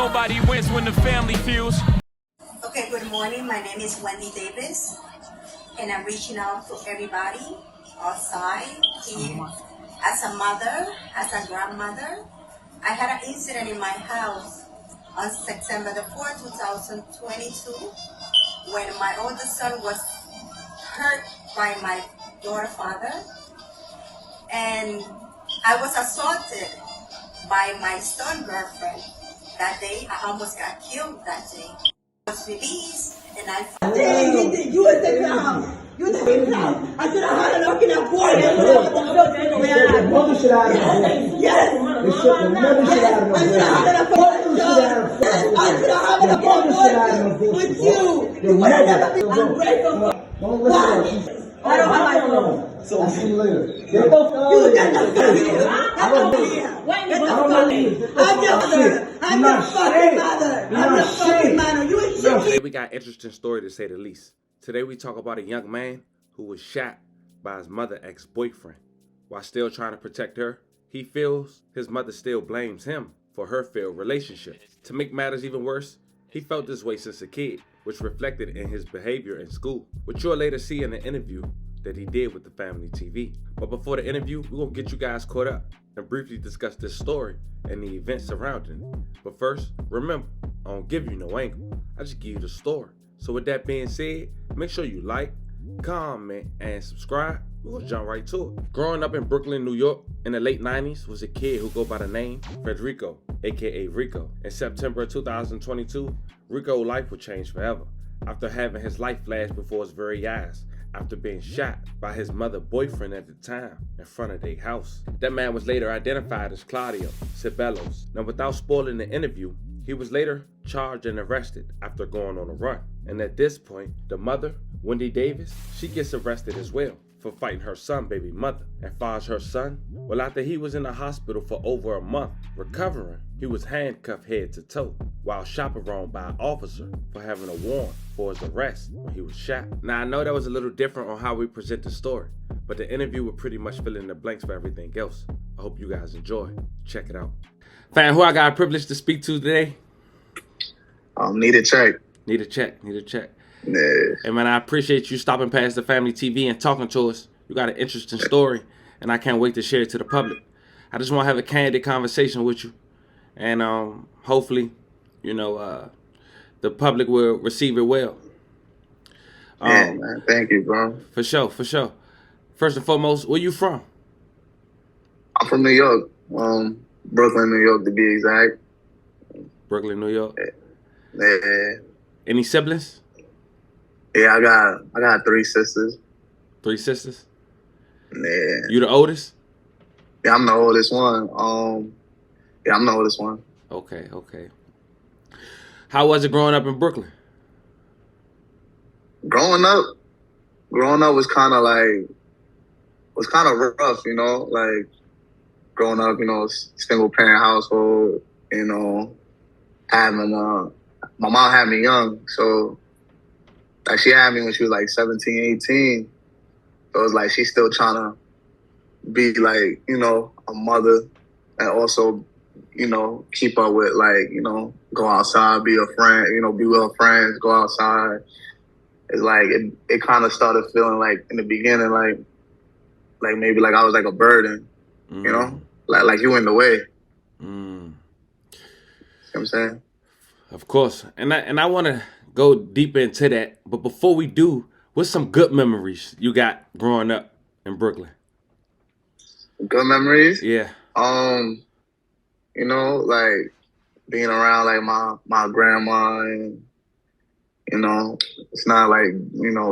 Nobody wins when the family feels. Okay, good morning. My name is Wendy Davis, and I'm reaching out to everybody outside here. As a mother, as a grandmother, I had an incident in my house on September the 4th, 2022, when my oldest son was hurt by my daughter father, and I was assaulted by my son girlfriend that day. I almost got killed that day. I was released, and I You was the clown. You was the clown. I should have had a look in that boy. The mother shit out of him. Yes. They shook the mother shit out of I should have had a phone show. I should have had a phone with you. You would never be ungrateful. Don't listen to her. I don't have my phone. I'll see you later. They both You got the fuck here. I don't know you. I'm your mother. I'm your fucking mother. I'm your fucking mother. You ain't shit. Today we got an interesting story to say the least. Today we talk about a young man who was shot by his mother's ex-boyfriend. While still trying to protect her, he feels his mother still blames him for her failed relationship. To make matters even worse, he felt this way since a kid, which reflected in his behavior in school, which you'll later see in the interview that he did with the family TV. But before the interview, we're gonna get you guys caught up and briefly discuss this story and the events surrounding it. But first, remember, I don't give you no angle, I just give you the story. So with that being said, make sure you like, comment, and subscribe. We're gonna jump right to it. Growing up in Brooklyn, New York in the late 90s was a kid who go by the name Federico, aka Rico. In September 2022, Rico's life would change forever after having his life flash before his very eyes after being shot by his mother's boyfriend at the time in front of their house. That man was later identified as Claudio Ceballos. Now, without spoiling the interview, he was later charged and arrested after going on a run. And at this point, the mother, Wendy Davis, she gets arrested as well for fighting her son baby mother. And far as her son, well, after he was in the hospital for over a month recovering, he was handcuffed head to toe while chaperoned by an officer for having a warrant for his arrest when he was shot. Now, I know that was a little different on how we present the story, but the interview would pretty much fill in the blanks for everything else. I hope you guys enjoy. Check it out. Fam, who I got a privilege to speak to today? Need a check. Need a check. Yeah. Hey man, I appreciate you stopping past the family TV and talking to us. You got an interesting story, and I can't wait to share it to the public. I just want to have a candid conversation with you, and hopefully, the public will receive it well. Yeah, man. Thank you, bro. For sure. First and foremost, where you from? I'm from New York. Brooklyn, New York, to be exact. Brooklyn, New York. Yeah. Any siblings? Yeah, I got 3 sisters. 3 sisters? Yeah. You the oldest? Yeah, I'm the oldest one. Yeah, I'm the oldest one. Okay. How was it growing up in Brooklyn? Growing up was kind of rough, you know, like growing up, single parent household, having my mom had me young, so like she had me when she was like 17, 18. So it was like she's still trying to be like, a mother and also, keep up with like, go outside, be a friend, be with her friends, go outside. It's like it kind of started feeling like in the beginning like maybe like I was like a burden, like you in the way. You know what I'm saying? Of course. And I want to go deeper into that. But before we do, what's some good memories you got growing up in Brooklyn? Good memories? Yeah. Like being around like my grandma and, it's not like,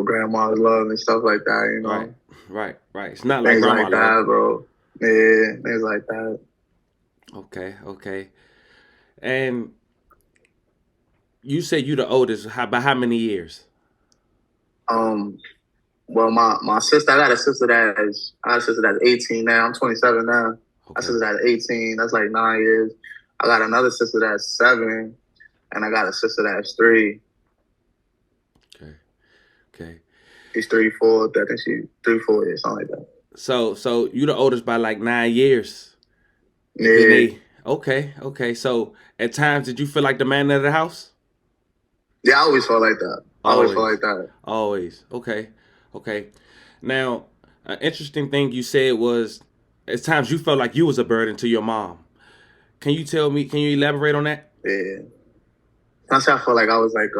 grandma's love and stuff like that, Right. It's not like things grandma like that, love. bro. Yeah, things like that. Okay. And you say you the oldest. By how many years? Well, my sister, I got a sister that's 18 now. I'm 27 now. Okay. My sister that's 18. That's like 9 years. I got another sister that's 7, and I got a sister that's 3. Okay. She's 3, 4. I think she's 3, 4 years, something like that. So you the oldest by like 9 years. Yeah. Okay. So at times, did you feel like the man of the house? Yeah, I always felt like that. I always felt Always. like that. Always. Okay. Now, an interesting thing you said was at times you felt like you was a burden to your mom. Can you elaborate on that? Yeah. I say I felt like I was like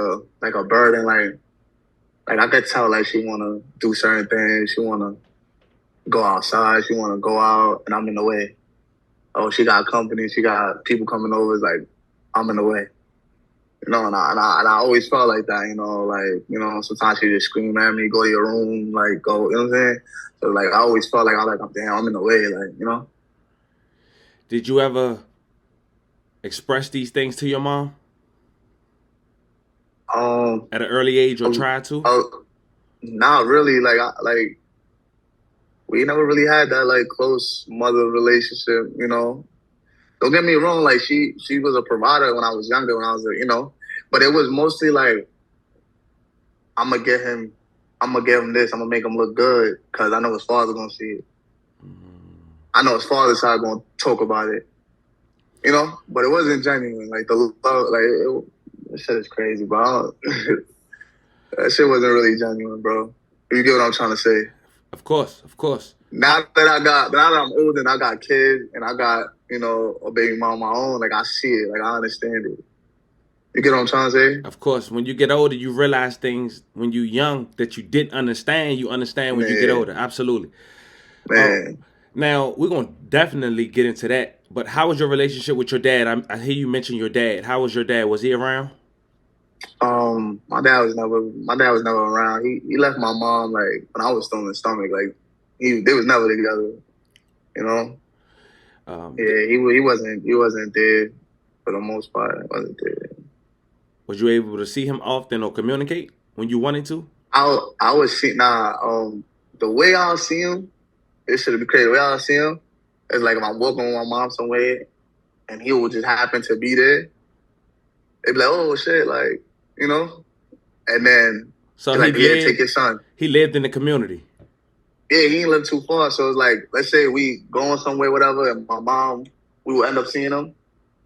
a burden, like I could tell like she wanna do certain things, she wanna go outside, she wanna go out, and I'm in the way. Oh, she got company, she got people coming over, it's like I'm in the way. You know, and I always felt like that, sometimes she just scream at me, go to your room, like go, you know what I'm saying? So like I always felt like I'm in the way, Did you ever express these things to your mom at an early age or try to? Not really. We never really had that like close mother relationship, you know. Don't get me wrong, like she was a provider when I was younger, but it was mostly like I'm gonna give him this, I'm gonna make him look good because I know his father's gonna see it. I know his father's side gonna talk about it, you know. But it wasn't genuine. Like the love, that shit is crazy, bro. That shit wasn't really genuine, bro. You get what I'm trying to say? Of course. Now that I'm older and I got kids and I got, a baby mom of my own, like I see it, like I understand it. You get what I'm trying to say? Of course, when you get older, you realize things when you're young that you didn't understand. You understand when you get older. Absolutely. Man. Now, we're going to definitely get into that. But how was your relationship with your dad? I hear you mention your dad. How was your dad? Was he around? My dad was never around. He left my mom like when I was still in the stomach. Like they was never together. You know. He wasn't there for the most part. He wasn't there. Was you able to see him often or communicate when you wanted to? I was see the way I'll see him, it should be crazy. The way I'll see him is like if I'm walking with my mom somewhere and he would just happen to be there. It'd be like, oh shit, like, you know? And then so like, yeah, take your son. He lived in the community. Yeah, he didn't live too far. So it's like, let's say we going somewhere, whatever, and my mom, we will end up seeing him.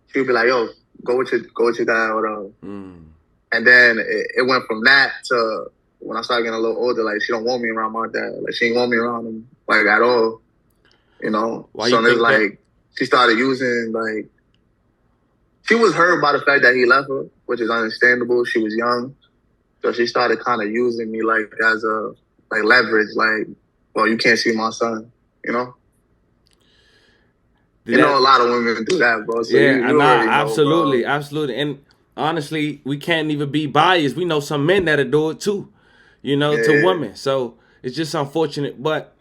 She would be like, yo, go with your dad, whatever. And then it went from that to when I started getting a little older, like she don't want me around my dad. Like she ain't want me around him, like at all. You know? Why so you it's think like that? She started using like she was hurt by the fact that he left her, which is understandable. She was young. So she started kind of using me like as a like leverage, like, well, you can't see my son, you know? A lot of women do that, bro. So yeah, you already know, absolutely. And honestly, we can't even be biased. We know some men that'll do it too, to women. So it's just unfortunate. But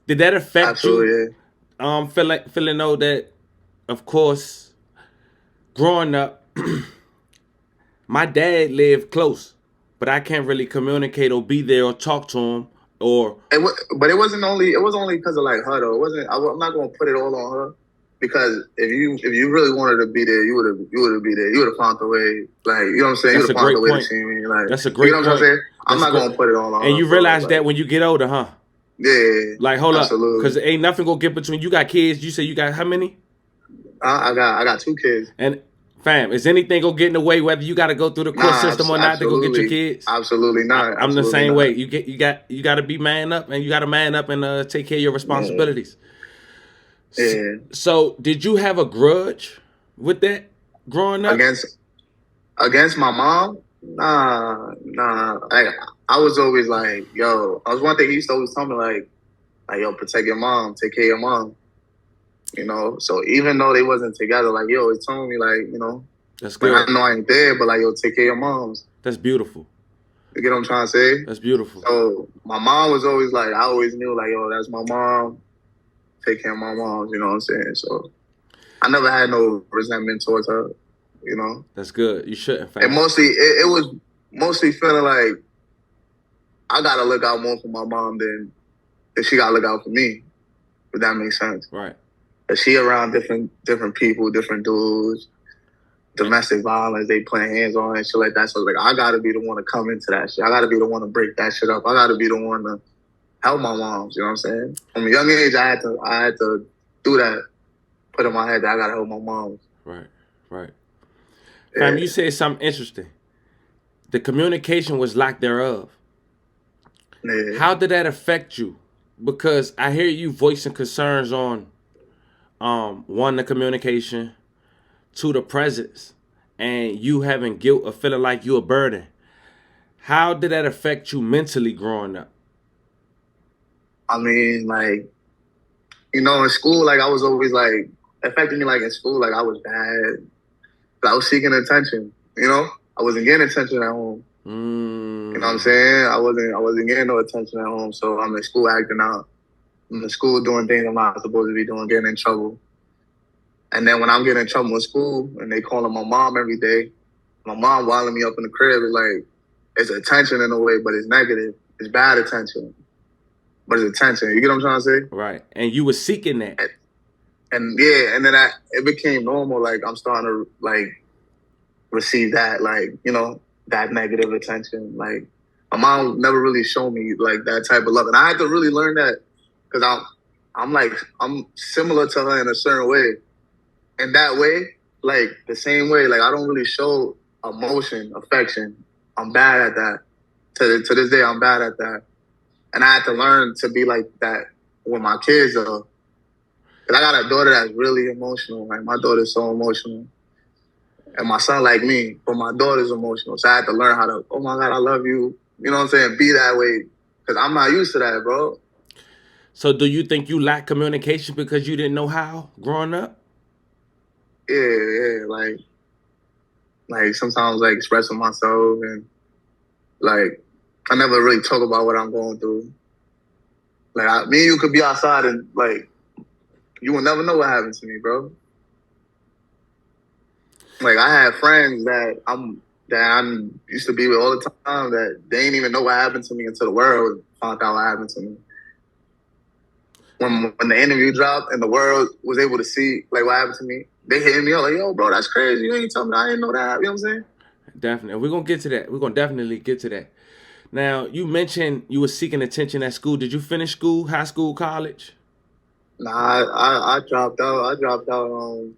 did that affect you? Feeling though that, of course, growing up, my dad lived close, but I can't really communicate or be there or talk to him But it wasn't only because of like her though. It wasn't. I'm not gonna put it all on her. Because if you really wanted to be there, you would have be there. You would have found the way. Like, you know what I'm saying? You would have found the way to see me. Like, that's a great point. You know what I'm saying? I'm not gonna put it all on her. And you realize that when you get older, huh? Yeah. Like, hold up, because ain't nothing gonna get between. You got kids. You say you got how many? I got 2 kids. And fam, is anything gonna get in the way whether you got to go through the court system or not to go get your kids? Absolutely not. I'm the same way. You got to be man up, and you got to man up and take care of your responsibilities. Yeah. So, did you have a grudge with that growing up? Against my mom? Nah. Like, I was always like, yo. I was one thing he used to always tell me like, yo, protect your mom, take care of your mom. You know. So even though they wasn't together, like, he always told me like, you know. That's good. Like, I know I ain't there, but like, yo, take care of your moms. That's beautiful. You get what I'm trying to say? That's beautiful. So my mom was always like, I always knew like, yo, that's my mom. Take care of my moms, you know what I'm saying? So I never had no resentment towards her, you know? That's good. You shouldn't. And mostly, it was mostly feeling like I got to look out more for my mom than she got to look out for me, if that makes sense. Right. Cause she around different people, different dudes, domestic violence, they playing hands on and shit like that. So like, I got to be the one to come into that shit. I got to be the one to break that shit up. I got to be the one to help my moms, you know what I'm saying? From a young age, I had to do that. put in my head that I gotta help my mom. Right. Yeah. Fam, you said something interesting. The communication was lack thereof. Yeah. How did that affect you? Because I hear you voicing concerns on one, the communication, two, the presence, and you having guilt or feeling like you a burden. How did that affect you mentally growing up? I mean, like, you know, in school, like, I was always, like, affecting me, like, in school, like, I was bad. I was seeking attention, you know? I wasn't getting attention at home. You know what I'm saying? I wasn't getting no attention at home, so I'm in school acting out. I'm in school doing things I'm not supposed to be doing, getting in trouble. And then when I'm getting in trouble in school and they calling my mom every day, my mom wilding me up in the crib is like, it's attention in a way, but it's negative. It's bad attention, but it's attention. You get what I'm trying to say? Right. And you were seeking that. And yeah, and then it became normal. Like, I'm starting to, like, receive that, like, you know, that negative attention. Like, my mom never really showed me, like, that type of love. And I had to really learn that because I'm similar to her in a certain way. In that way, like, the same way, like, I don't really show emotion, affection. I'm bad at that. To this day, I'm bad at that. And I had to learn to be like that with my kids, though. Because I got a daughter that's really emotional. Like, my daughter's so emotional. And my son like me, but my daughter's emotional. So I had to learn how to, oh, my God, I love you. You know what I'm saying? Be that way. Because I'm not used to that, bro. So do you think you lack communication because you didn't know how growing up? Yeah, like sometimes, like, expressing myself and, like, I never really talk about what I'm going through. Like, me and you could be outside and, like, you will never know what happened to me, bro. Like, I had friends that I used to be with all the time that they didn't even know what happened to me until the world found out what happened to me. When the interview dropped and the world was able to see, like, what happened to me, they hit me up like, yo, bro, that's crazy. You ain't telling me. I didn't know that. You know what I'm saying? Definitely. We're going to get to that. We're going to definitely get to that. Now, you mentioned you were seeking attention at school. Did you finish school, high school, college? Nah, I dropped out. I dropped out in,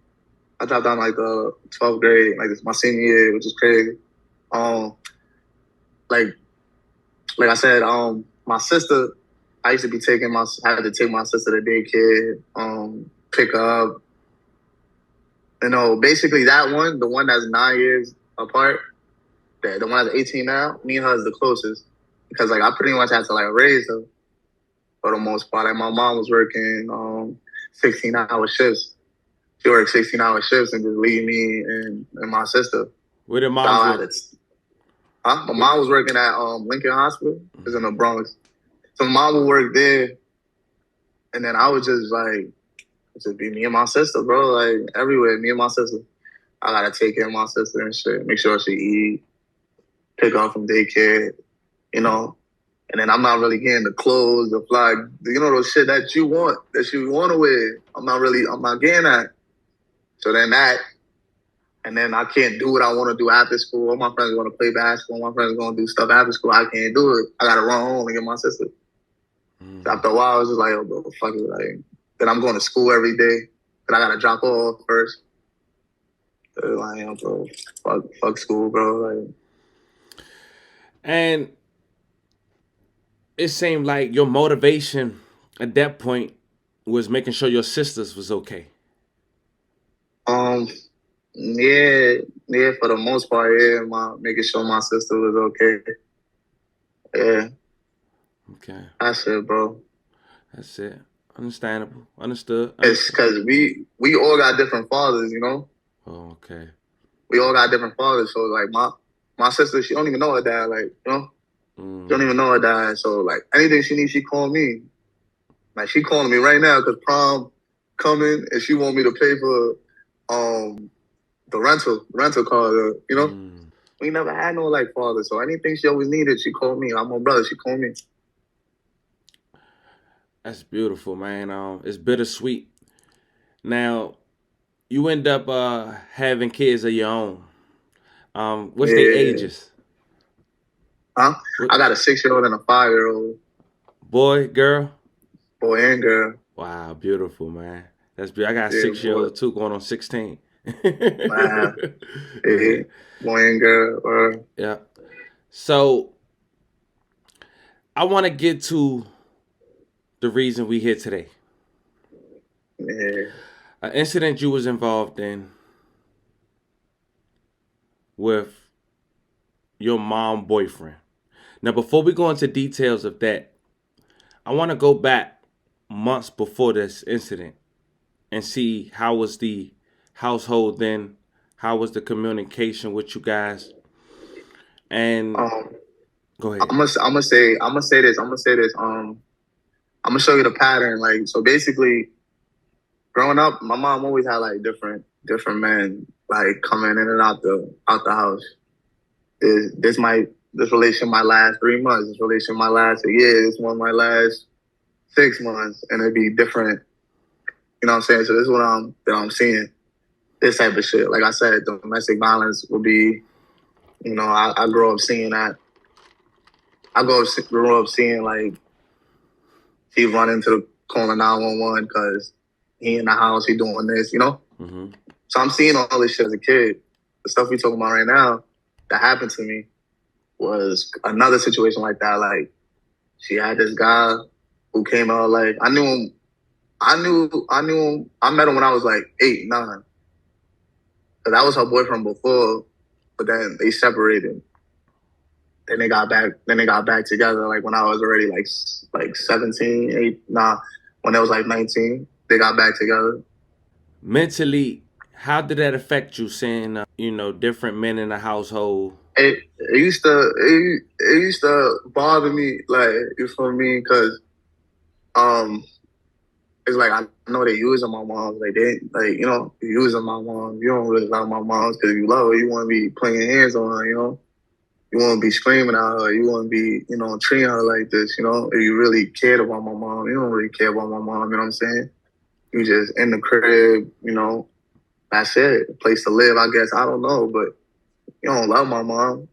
like, the 12th grade, like, it's my senior year, which is crazy. Like I said, my sister, I used to be I had to take my sister to daycare, pick her up. You know, basically that one, the one that's 9 years apart, the one that's 18 now, me and her is the closest. Because, like, I pretty much had to, like, raise her for the most part. Like, my mom was working 16-hour shifts. She worked 16-hour shifts and just leave me and my sister. Where did mom work? My mom was working at Lincoln Hospital. It's in the Bronx. So my mom would work there. And then I would just be me and my sister, bro. Like, everywhere, me and my sister. I gotta take care of my sister and shit. Make sure she eat. Pick her up from daycare, you know. And then I'm not really getting the clothes, the fly, you know, those shit that you want to wear. I'm not getting that. So then and then I can't do what I want to do after school. All my friends want to play basketball. My friends going to do stuff after school. I can't do it. I got to run home and get my sister. So after a while, I was just like, oh, bro, fuck it. Like, then I'm going to school every day. Then I got to drop off first. So like, bro, fuck school, bro. Like, and it seemed like your motivation at that point was making sure your sisters was okay. Yeah, for the most part, yeah, making sure my sister was okay. Yeah. Okay. That's it, bro. That's it. Understandable. Understood. It's because we all got different fathers, you know? Oh, okay. We all got different fathers. So, like, my sister, she don't even know her dad, like, you know? She don't even know her dad. So, like, anything she needs, she call me. Like, she calling me right now because prom coming and she want me to pay for the rental car, you know? We never had no, like, father. So anything she always needed, she called me. I'm her brother. She called me. That's beautiful, man. It's bittersweet. Now, you end up having kids of your own. What's their ages? Huh? I got a 6-year-old and a 5-year-old. Boy, girl? Boy and girl. Wow, beautiful, man. That's big. I got a Yeah, 6-year-old too, going on 16. Wow. Yeah. Boy and girl. Or Yeah. So I want to get to the reason we here today. yeah. An incident you was involved in with your mom boyfriend. Now, before we go into details of that, I want to go back months before this incident and see how was the household then, how was the communication with you guys, and go ahead. I'm gonna say this. I'm gonna show you the pattern. Like, so basically, growing up, my mom always had like different men like coming in and out the house. This relation might last 3 months. This relation might last a year. This one might last 6 months, and it'd be different. You know what I'm saying? So this is what I'm seeing. This type of shit. Like I said, domestic violence will be. You know, I grew up seeing that. Grew up seeing like he run into the calling 911 because he in the house, he doing this, you know? Mm-hmm. So I'm seeing all this shit as a kid. The stuff we talking about right now that happened to me was another situation like that. Like, she had this guy who came out, like, I knew him. I met him when I was like 8, 9. But that was her boyfriend before, but then they separated. Then they got back together like when I was already like 17, 8, when I was like 19, they got back together. Mentally, how did that affect you seeing, different men in the household? It used to bother me, like, you feel me? Because it's like I know they using my mom, like they like you using my mom. You don't really love my mom because you love her. You want to be putting your hands on her, you know. You want to be screaming at her. You want to be, treating her like this, If you really cared about my mom, you don't really care about my mom, you know what I'm saying? You just in the crib, that's it. A place to live, I guess. I don't know, but you don't love my mom.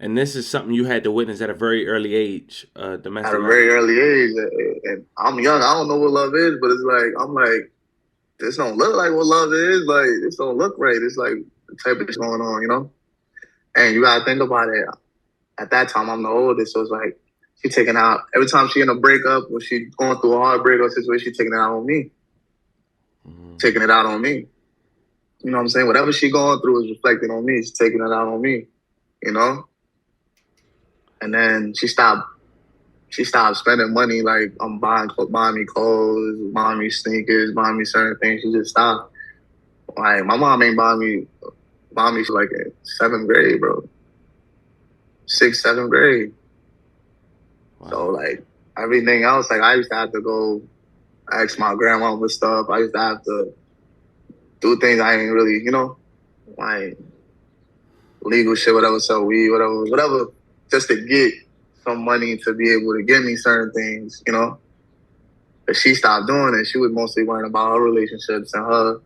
And this is something you had to witness at a very early age, domestic At a very early age. And I'm young. I don't know what love is, but it's like, I'm like, this don't look like what love is. Like, this don't look right. It's like the type of shit going on, And you gotta think about it. At that time, I'm the oldest, so it's like she taking out every time she in a breakup or she going through a hard breakup situation. She taking it out on me, taking it out on me. You know what I'm saying? Whatever she going through is reflecting on me. She's taking it out on me, And then she stopped spending money. Like I'm buying me clothes, buying me sneakers, buying me certain things. She just stopped. Like my mom ain't buying me like in 7th grade, bro. 6th, 7th grade. Wow. So like everything else, like I used to have to go ask my grandma for stuff. I used to have to do things I ain't really, like legal shit, whatever, sell weed, whatever, just to get some money to be able to give me certain things, But she stopped doing it. She was mostly worrying about her relationships and her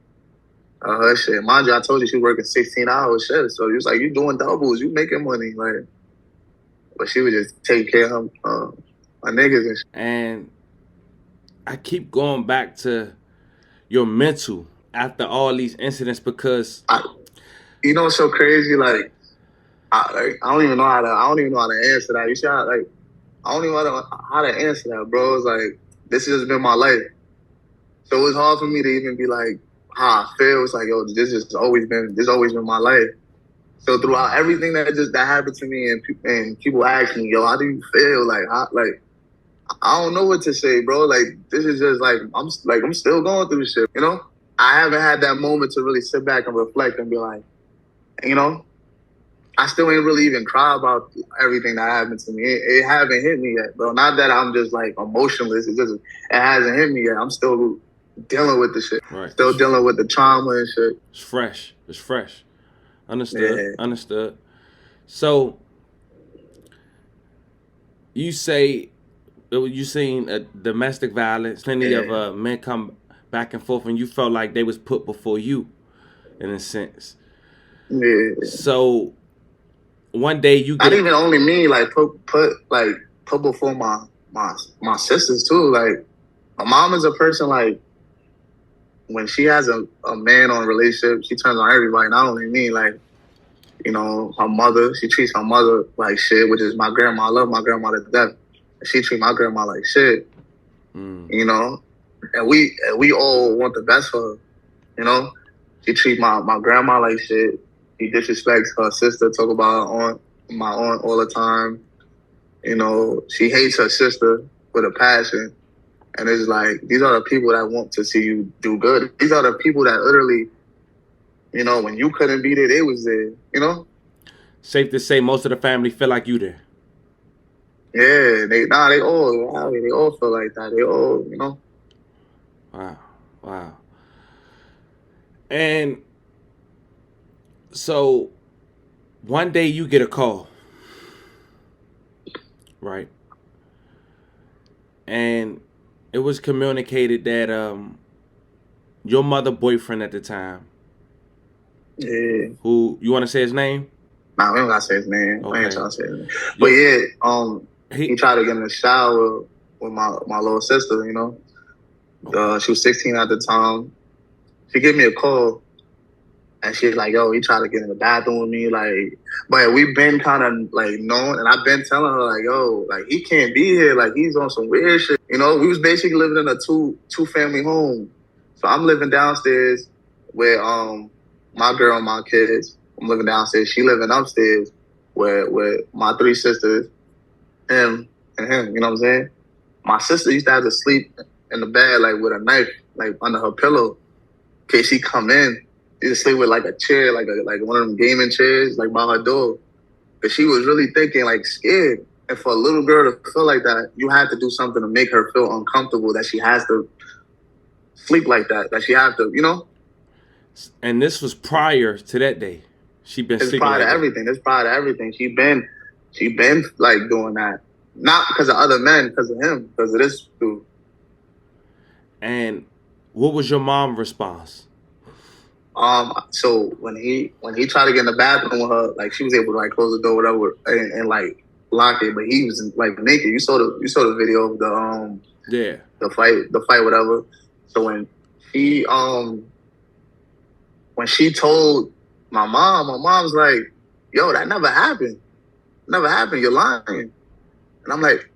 shit. Mind you, I told you she was working 16-hour shifts. So it was like, you doing doubles, you making money. Like, but she would just take care of my niggas and shit. And I keep going back to your mental after all these incidents because it's so crazy. Like, I don't even know how to answer that. You see how, like, I don't even know how to answer that, bro. It's like, this has just been my life. So it's hard for me to even be like, how I feel. It's like, yo, this has always been my life. So throughout everything that happened to me, and people ask me, yo, how do you feel? Like, I don't know what to say, bro. Like, this is just like, I'm still going through shit, I haven't had that moment to really sit back and reflect and be like, I still ain't really even cry about everything that happened to me. It haven't hit me yet, bro. Not that I'm just like emotionless. It hasn't hit me yet. I'm still dealing with the shit. Right. Still dealing with the trauma and shit. It's fresh. Understood. So you say you seen domestic violence, plenty of men come back and forth, and you felt like they was put before you, in a sense. Yeah. So one day you get not even only me, like put before my sisters too. Like my mom is a person like when she has a man on a relationship, she turns on everybody, not only me, like, you know, her mother. She treats her mother like shit, which is my grandma. I love my grandma to death. She treats my grandma like shit, you know? And we all want the best for her, you know? She treats my grandma like shit. She disrespects her sister, talk about my aunt all the time. You know, she hates her sister with a passion. And it's like, these are the people that want to see you do good. These are the people that literally, you know, when you couldn't be there, they was there, you know? Safe to say most of the family feel like you there. Yeah, they all feel like that. They all, you know? Wow. And so one day you get a call, right? And it was communicated that your mother boyfriend at the time, Yeah. who, you want to say his name? Nah, we don't gotta say his name. Okay. I ain't trying to say his name. But yeah, he tried to get in the shower with my little sister, you know? She was 16 at the time. She gave me a call, and she's like, yo, he tried to get in the bathroom with me, like, but we've been kind of, like, known, and I've been telling her, like, yo, like, he can't be here, like, he's on some weird shit, you know? We was basically living in a two-family home, so I'm living downstairs where, my girl and my kids, I'm living downstairs, she living upstairs where my three sisters, him, and him, you know what I'm saying? My sister used to have to sleep in the bed, like, with a knife, like, under her pillow, in case he come in. She used to sleep with, like, a chair, like one of them gaming chairs, like, by her door. But she was really thinking, like, scared. And for a little girl to feel like that, you have to do something to make her feel uncomfortable, that she has to sleep like that she have to, you know? And this was prior to that day. She been sleeping prior like to everything. It's prior to everything. She been like doing that. Not because of other men, because of him, because of this dude. And what was your mom's response? So when he tried to get in the bathroom with her, like, she was able to, like, close the door, whatever, and like lock it, but he was, like, naked. You saw the video of the fight, whatever. So when she told my mom's like, yo, that never happened. Never happened. You're lying. And I'm like,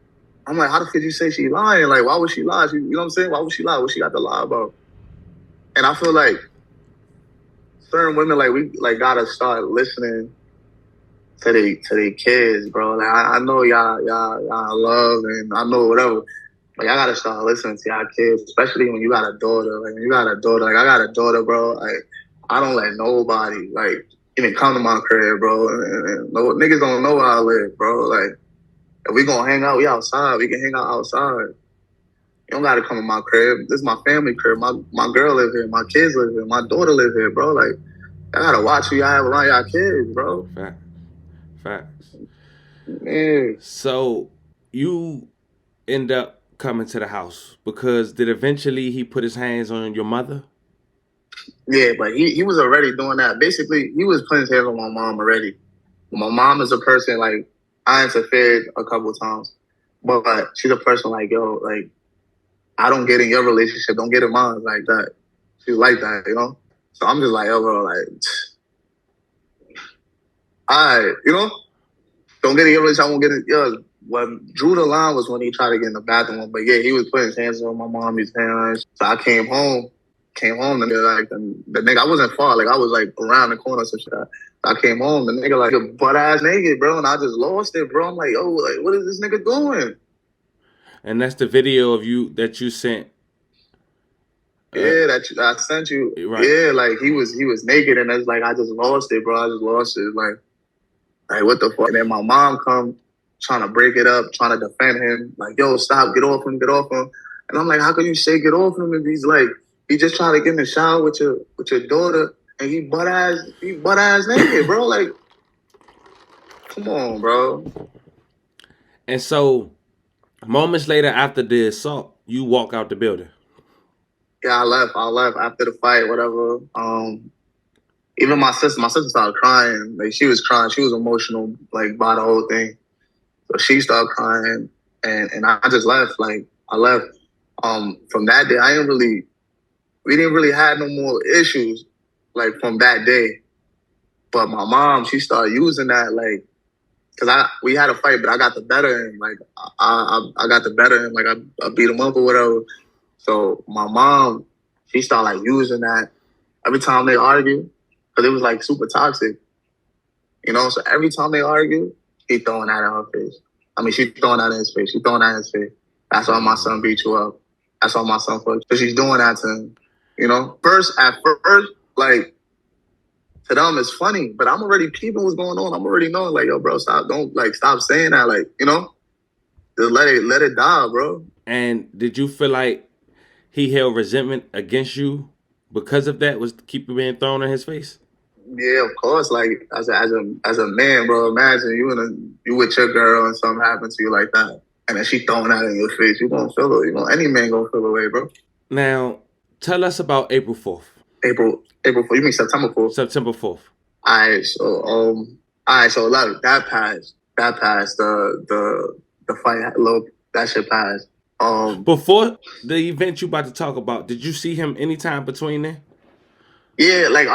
how the fuck did you say she lying? Like, why would she lie? You know what I'm saying? Why would she lie? What she got to lie about? And I feel like certain women, like, we, like, gotta start listening to they kids, bro. Like, I know y'all love, and I know whatever. Like, I gotta start listening to y'all kids, especially when you got a daughter. Like, when you got a daughter, like, I got a daughter, bro. Like, I don't let nobody, like, even come to my crib, bro. And no, niggas don't know where I live, bro. Like, if we gonna hang out, we outside. We can hang out outside. You don't gotta come to my crib. This is my family crib. My girl live here. My kids live here. My daughter live here, bro. Like, I gotta watch who y'all have around y'all kids, bro. Facts. Yeah. So you end up coming to the house because did eventually he put his hands on your mother? Yeah, but he was already doing that. Basically, he was putting his hands on my mom already. My mom is a person, like, I interfered a couple times, but she's a person like, yo, like, I don't get in your relationship, don't get in mine, like that. She's like that, you know? So I'm just like, yo, bro, like, all right, you know? Don't get in your relationship, I won't get in. Yo, what drew the line was when he tried to get in the bathroom. But yeah, he was putting his hands on my mommy's hands. So I came home, and like, the nigga, I wasn't far, like, I was, like, around the corner or some shit. I came home, the nigga, like, butt ass naked, bro, and I just lost it, bro. I'm like, yo, like, what is this nigga doing? And that's the video of you that you sent. Yeah, I sent you. Right. Yeah, like, he was naked, and it's like, I just lost it, bro. I just lost it. Like, what the fuck? And then my mom come trying to break it up, trying to defend him. Like, yo, stop, get off him. And I'm like, how can you say get off him if he's like, he just trying to get in the shower with your daughter, and he butt ass naked, bro. Like, come on, bro. And so, moments later after the assault, you walk out the building. Yeah, I left after the fight, whatever. Even my sister started crying. Like, she was crying. She was emotional, like, by the whole thing. So she started crying, and I just left. Like, I left. From that day, we we didn't really have no more issues like from that day. But my mom, she started using that like, cause we had a fight, but I got the better of him. Like I got the better of him. Like I beat him up or whatever. So my mom, she started like using that every time they argue, cause it was like super toxic, you know. So every time they argue, he throwing that in her face. I mean, she throwing that in his face. She throwing that in his face. That's why my son beat you up. That's why my son fucked. So she's doing that to him, you know. At first, like to them it's funny, but I'm already peeping what's going on. I'm already knowing, like, yo, bro, stop saying that, like, you know, just let it die, bro. And did you feel like he held resentment against you because of that? Was keeping being thrown in his face? Yeah, of course. Like as a man, bro, imagine you with your girl and something happens to you like that, and then she throwing that in your face. You gonna feel it. You know, any man gonna feel away, bro. Now, tell us about April 4th. April 4th. You mean September 4th? September 4th. Alright, so like that passed. The fight, look, that shit passed. Before the event you about to talk about, did you see him anytime between then? Yeah, like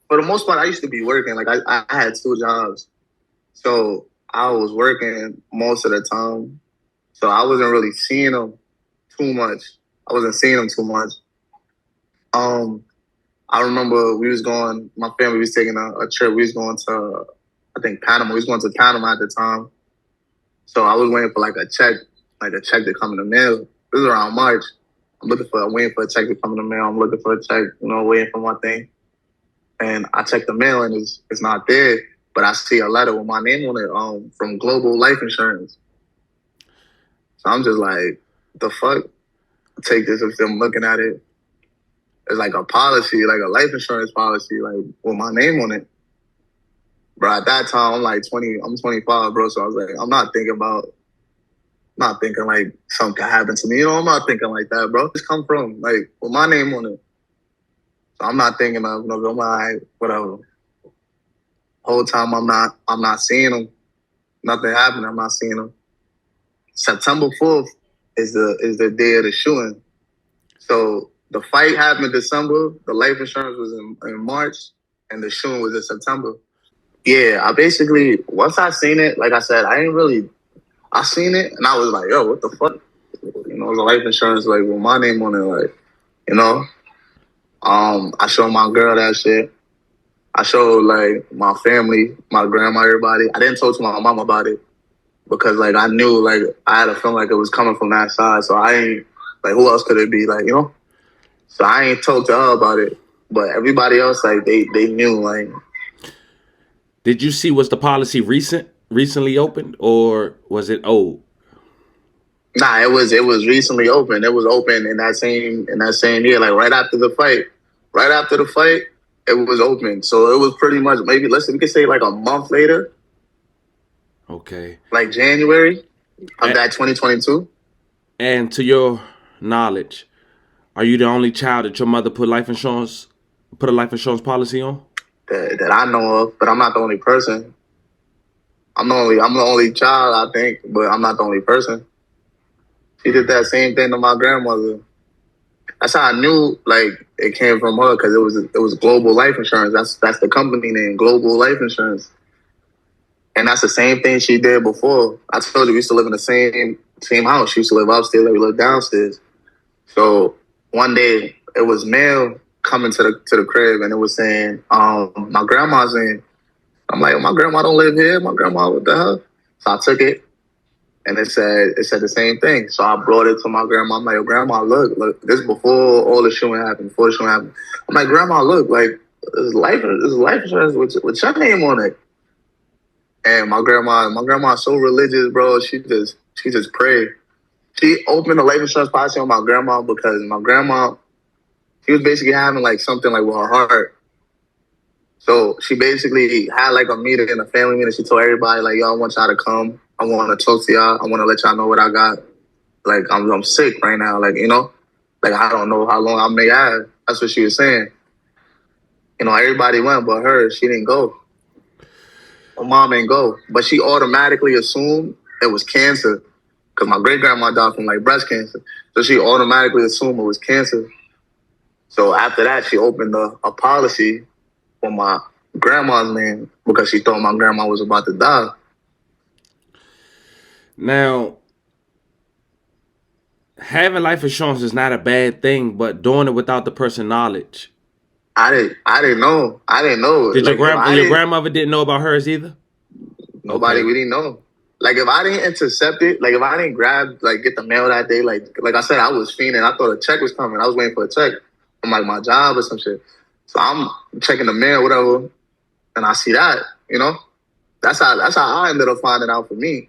for the most part, I used to be working. Like I had 2 jobs, so I was working most of the time. So I wasn't really seeing him too much. I remember my family was taking a trip. We was going to, I think, Panama. We was going to Panama at the time. So I was waiting for like a check to come in the mail. This was around March. I'm waiting for a check to come in the mail. I'm looking for a check, you know, waiting for my thing. And I check the mail and it's not there. But I see a letter with my name on it from Global Life Insurance. So I'm just like, the fuck? Take this if I'm looking at it. It's like a policy, like a life insurance policy, like with my name on it. Bro, at that time, I'm like 20, I'm 25, bro. So I was like, I'm not thinking like something could happen to me. You know, I'm not thinking like that, bro. Just come from, like, with my name on it. So I'm not thinking of, you know, whatever. Whole time I'm not seeing them. Nothing happened, I'm not seeing them. September 4th is the day of the shooting. So the fight happened in December, the life insurance was in March, and the shooting was in September. Yeah, I basically, once I seen it, like I said, I seen it, and I was like, yo, what the fuck? You know, the life insurance, like, with my name on it, like, you know? I showed my girl that shit. I showed, like, my family, my grandma, everybody. I didn't talk to my mom about it because, like, I knew, like, I had a feeling like it was coming from that side, so I ain't, like, who else could it be, like, you know? So I ain't talked to her about it, but everybody else, like, they knew, like. Did you see, was the policy recently opened, or was it old? Nah, it was recently open. It was open in that same year, like right after the fight. Right after the fight, it was open. So it was pretty much maybe we could say like a month later. Okay. Like January of that 2022. And to your knowledge, are you the only child that your mother put a life insurance policy on? That I know of, but I'm not the only person. I'm the only child, I think, but I'm not the only person. She did that same thing to my grandmother. That's how I knew, like, it came from her, because it was Global Life Insurance. That's the company name, Global Life Insurance. And that's the same thing she did before. I told you we used to live in the same house. She used to live upstairs, we lived downstairs. So one day it was mail coming to the crib, and it was saying, my grandma's in. I'm like, my grandma don't live here. My grandma, what the hell? So I took it, and it said the same thing. So I brought it to my grandma. I'm like, Grandma, look, this is before all the shooting happened, I'm like, Grandma, look, like, this life insurance with your name on it. And my grandma's so religious, bro. She just prayed. She opened a life insurance policy on my grandma because my grandma, she was basically having like something like with her heart. So she basically had like a meeting, a family meeting. She told everybody, like, yo, I want y'all to come. I want to talk to y'all. I want to let y'all know what I got. Like, I'm sick right now. Like, you know, like, I don't know how long I may have. That's what she was saying. You know, everybody went, but her, she didn't go. My mom didn't go. But she automatically assumed it was cancer because my great-grandma died from, like, breast cancer. So she automatically assumed it was cancer. So after that, she opened a policy for my grandma's name because she thought my grandma was about to die. Now, having life insurance is not a bad thing, but doing it without the person knowledge. I didn't know. I didn't know. Did like, your grandmother didn't know about hers either? Nobody, we didn't know. Like if I didn't intercept it, like if I didn't get the mail that day, like I said, I was fiending. I thought a check was coming. I was waiting for a check from like my job or some shit. So I'm checking the mail, whatever, and I see that, you know. That's how I ended up finding out for me.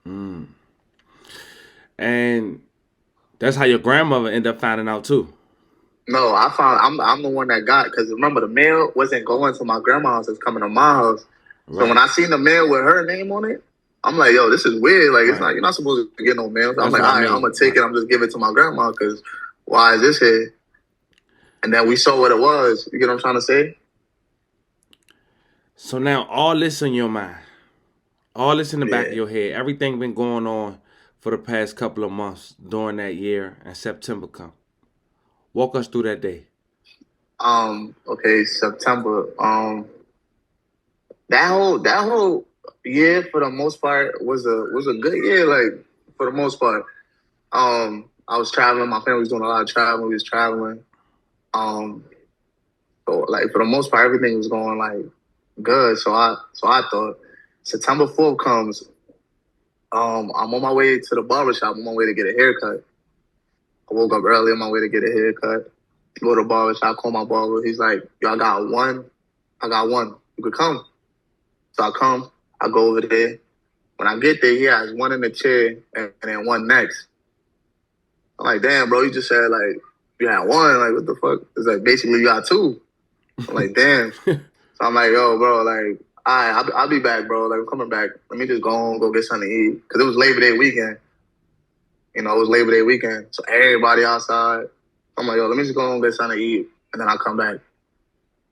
Mm. And that's how your grandmother ended up finding out too. No, I'm the one that got, because remember the mail wasn't going to my grandma's, it's coming to my house. Right. So when I seen the mail with her name on it, I'm like, yo, this is weird. Like, it's not, you're not supposed to get no mail. So I'm like, all right, I'm going to take it. I'm just give it to my grandma because why is this here? And then we saw what it was. You get what I'm trying to say? So now all this in your mind, all this in the back of your head, everything been going on for the past couple of months during that year, and September come. Walk us through that day. Okay, September. That whole year for the most part was a good year, like for the most part. I was traveling, my family was doing a lot of traveling, we was traveling. So like for the most part everything was going like good. So I thought September 4th comes, I'm on my way to the barbershop, I'm on my way to get a haircut. I woke up early on my way to get a haircut. Go to the barbershop, call my barber. He's like, yo, I got one. You could come. So I come, I go over there. When I get there, he has one in the chair and then one next. I'm like, damn, bro, you just said like you had one. Like, what the fuck? It's like basically you got two. I'm like, damn. So I'm like, yo, bro, like, I'll be back, bro. Like, I'm coming back. Let me just go home, go get something to eat. Because it was Labor Day weekend. You know, it was Labor Day weekend. So everybody outside. I'm like, yo, let me just go home, get something to eat. And then I'll come back.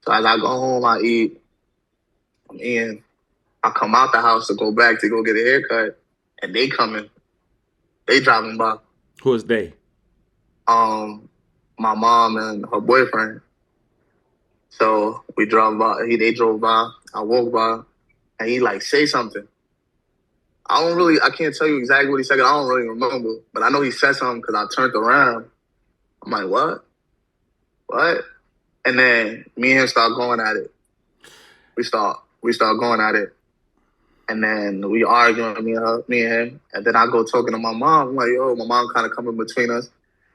So as I go home, I eat. I'm eating. I come out the house to go back to go get a haircut. And they coming. They driving by. Who is they? My mom and her boyfriend. So we drove by. They drove by. I walked by. And he like, say something. I can't tell you exactly what he said. I don't really remember. But I know he said something because I turned around. I'm like, what? What? And then me and him start going at it. We start going at it. And then we arguing, me and him. And then I go talking to my mom. I'm like, yo, my mom kind of coming between us.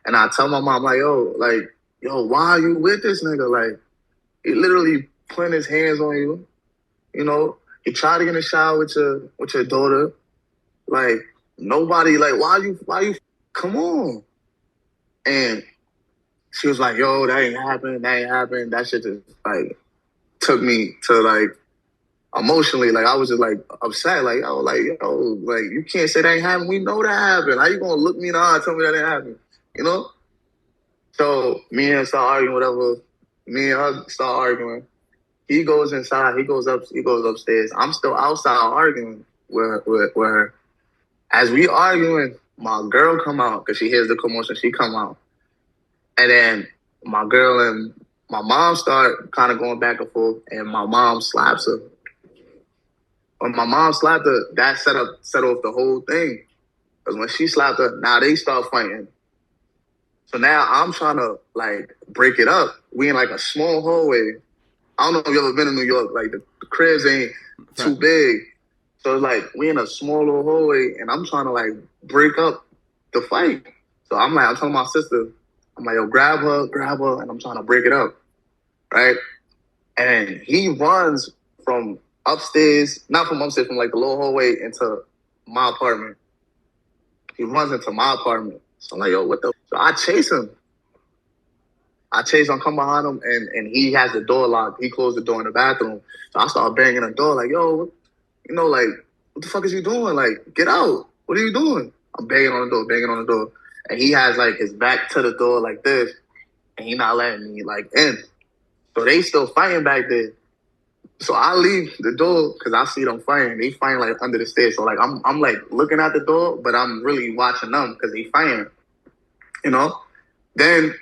And I tell my mom, like, yo, why are you with this nigga? Like, he literally putting his hands on you. You know, he tried to get in the shower with your daughter. Like, nobody, like, why you, come on. And she was like, yo, that ain't happened. That shit just, like, took me to, like, emotionally, like, I was just, like, upset. Like, you can't say that ain't happened. We know that happened. How you gonna look me in the eye and tell me that ain't happened? You know? So, me and her start arguing, whatever. Me and her start arguing. He goes inside. He goes upstairs. I'm still outside arguing with her. As we arguing, my girl come out because she hears the commotion. She come out. And then my girl and my mom start kind of going back and forth, and my mom slaps her. When my mom slapped her, that set off the whole thing. Because when she slapped her, now they start fighting. So now I'm trying to, like, break it up. We in, like, a small hallway. I don't know if you ever been in New York. Like, the cribs ain't too big. So it's like, we in a small little hallway, and I'm trying to, like, break up the fight. So I'm telling my sister, I'm like, yo, grab her, and I'm trying to break it up, right? And he runs from upstairs, not from upstairs, from, like, the little hallway into my apartment. He runs into my apartment. So I'm like, yo, what the? So I chase him. I come behind him, and he has the door locked. He closed the door in the bathroom. So I start banging the door, like, yo, you know, like, what the fuck is you doing? Like, get out. What are you doing? I'm banging on the door. And he has, like, his back to the door like this, and he not letting me, like, in. So they still fighting back there. So I leave the door because I see them fighting. They fighting, like, under the stairs. So, like, I'm like, looking at the door, but I'm really watching them because they fighting, you know? Then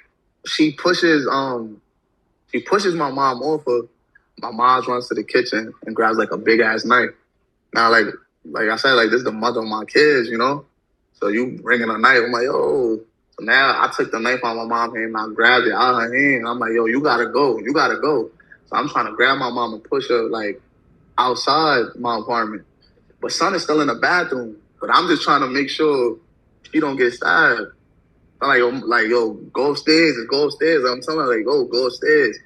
she pushes my mom off her. My mom runs to the kitchen and grabs like a big ass knife. Now, like I said, like this is the mother of my kids, you know. So you bringing a knife? I'm like, yo. So now I took the knife out of my mom's hand and I grabbed it out of her hand. I'm like, yo, you gotta go. You gotta go. So I'm trying to grab my mom and push her like outside my apartment. But son is still in the bathroom. But I'm just trying to make sure she don't get stabbed. I'm like, yo, go upstairs. Go upstairs. I'm telling her, like, go upstairs.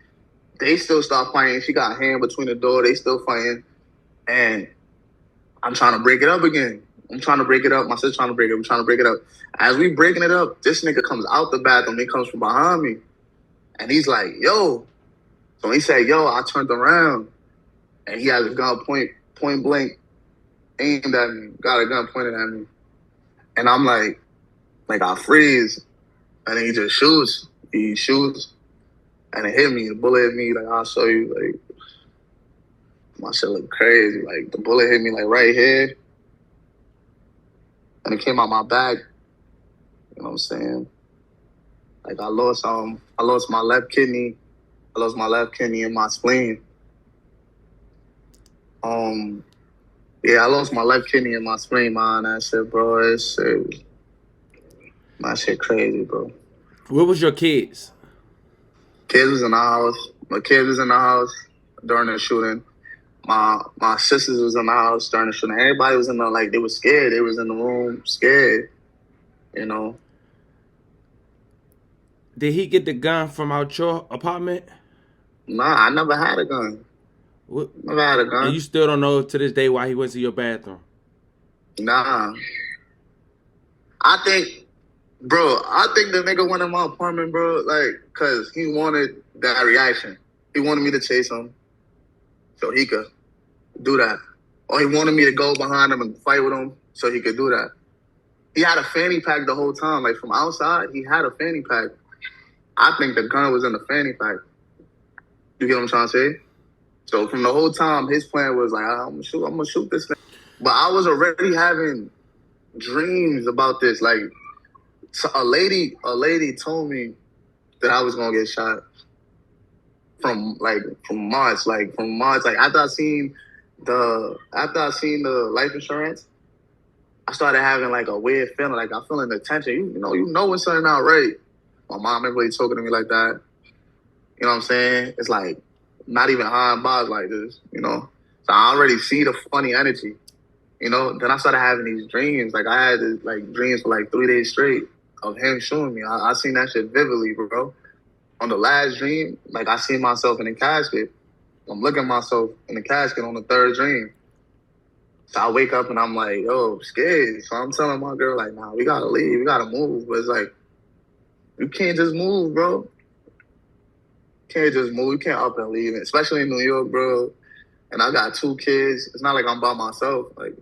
They still start fighting. She got a hand between the door. They still fighting. And I'm trying to break it up again. I'm trying to break it up. My sister's trying to break it. I'm trying to break it up. As we breaking it up, this nigga comes out the bathroom. He comes from behind me. And he's like, yo. So he said, yo, I turned around. And he has a gun point blank aimed at me. Got a gun pointed at me. And I'm like I freeze. And then he just shoots. He shoots. And it hit me. The bullet hit me. Like, I'll show you. Like, my shit look crazy. Like, the bullet hit me, like, right here. And it came out my back. You know what I'm saying? Like, I lost my left kidney. I lost my left kidney and my spleen. Yeah, I lost my left kidney and my spleen, man. That shit, bro. My shit crazy, bro. Where was your kids? Kids was in the house. My kids was in the house during the shooting. My sisters was in the house during the shooting. Everybody was in the, like, they were scared. They was in the room scared, you know. Did he get the gun from out your apartment? Nah, I never had a gun. What? Never had a gun. And you still don't know to this day why he went to your bathroom? Nah. I think the nigga went in my apartment, bro, like, because he wanted that reaction. He wanted me to chase him so he could do that. Or he wanted me to go behind him and fight with him so he could do that. He had a fanny pack the whole time. Like, from outside, he had a fanny pack. I think the gun was in the fanny pack. You get what I'm trying to say? So from the whole time, his plan was like, I'm gonna shoot this thing. But I was already having dreams about this. Like, so a lady told me that I was gonna get shot from March. Like, after I seen the life insurance, I started having like a weird feeling. Like, I feeling the tension. You know when something not right. My mom ain't really talking to me like that. You know what I'm saying? It's like not even high and bars like this, you know? So I already see the funny energy, you know? Then I started having these dreams. Like, I had this, like, dreams for like 3 days straight of him shooting me. I seen that shit vividly, bro. On the last dream, like, I seen myself in the casket. I'm looking at myself in the casket on the third dream. So I wake up and I'm like, yo, I'm scared. So I'm telling my girl, like, nah, we gotta leave. We gotta move. But it's like, you can't just move, bro. Can't just move. You can't up and leave, especially in New York, bro. And I got 2 kids. It's not like I'm by myself. Like,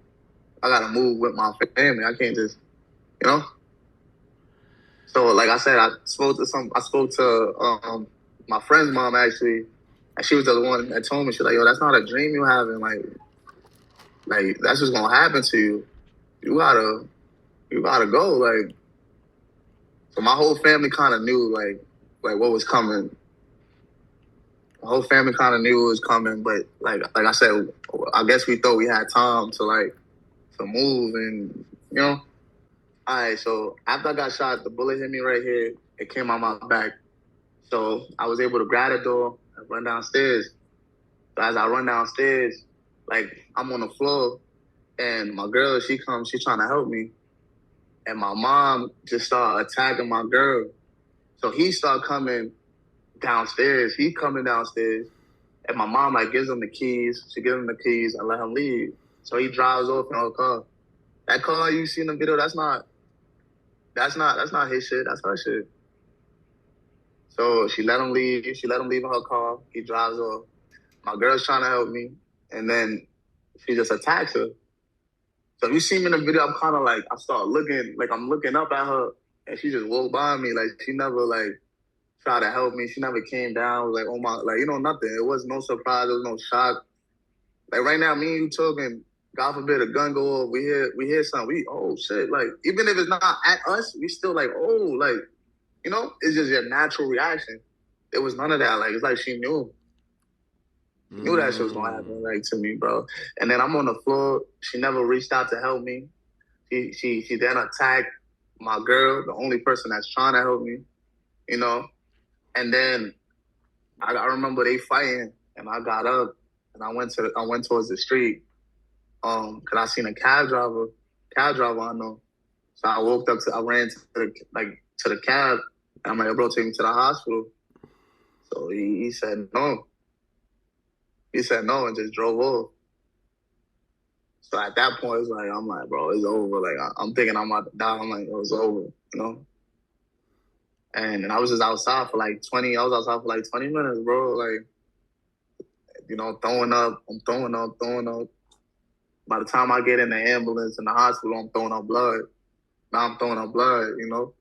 I gotta move with my family. I can't just, you know. So, like I said, I spoke to my friend's mom, actually, and she was the one that told me, she's like, yo, that's not a dream you having. Like that's just gonna happen to you. You gotta go. Like, so my whole family kind of knew like what was coming. The whole family kind of knew it was coming, but like I said, I guess we thought we had time to move, and you know. All right, so after I got shot, the bullet hit me right here. It came out my back, so I was able to grab the door and run downstairs. So as I run downstairs, like, I'm on the floor, and my girl, she comes, she's trying to help me, and my mom just started attacking my girl. So he started coming downstairs. He coming downstairs, and my mom like gives him the keys. She gives him the keys and let him leave. So he drives off in her car. That car you see in the video, that's not his shit. That's her shit. So she let him leave. She let him leave in her car. He drives off. My girl's trying to help me, and then she just attacks her. So if you see me in the video, I'm kind of like, I start looking, like I'm looking up at her, and she just walked by me. Like, she never like tried to help me. She never came down. Like, oh my, like, you know, nothing. It was no surprise. There was no shock. Like, right now, me and you talking, God forbid a gun go off. We hear something. Oh shit. Like, even if it's not at us, we still like, oh, like, you know, it's just your natural reaction. There was none of that. Like, it's like she knew. Knew that shit was gonna happen, like, to me, bro. And then I'm on the floor. She never reached out to help me. She then attacked my girl, the only person that's trying to help me, you know. And then I remember they fighting, and I got up and I went towards the street, cause I seen a cab driver I know. So I ran to the cab, and I'm like, bro, take me to the hospital. So he said no. He said no and just drove off. So at that point, it's like, I'm like, bro, it's over. Like, I'm thinking I'm about to die. I'm like, it was over, you know? And I was just outside for like 20 minutes, bro. Like, you know, throwing up. By the time I get in the ambulance in the hospital, I'm throwing up blood. Now I'm throwing up blood, you know?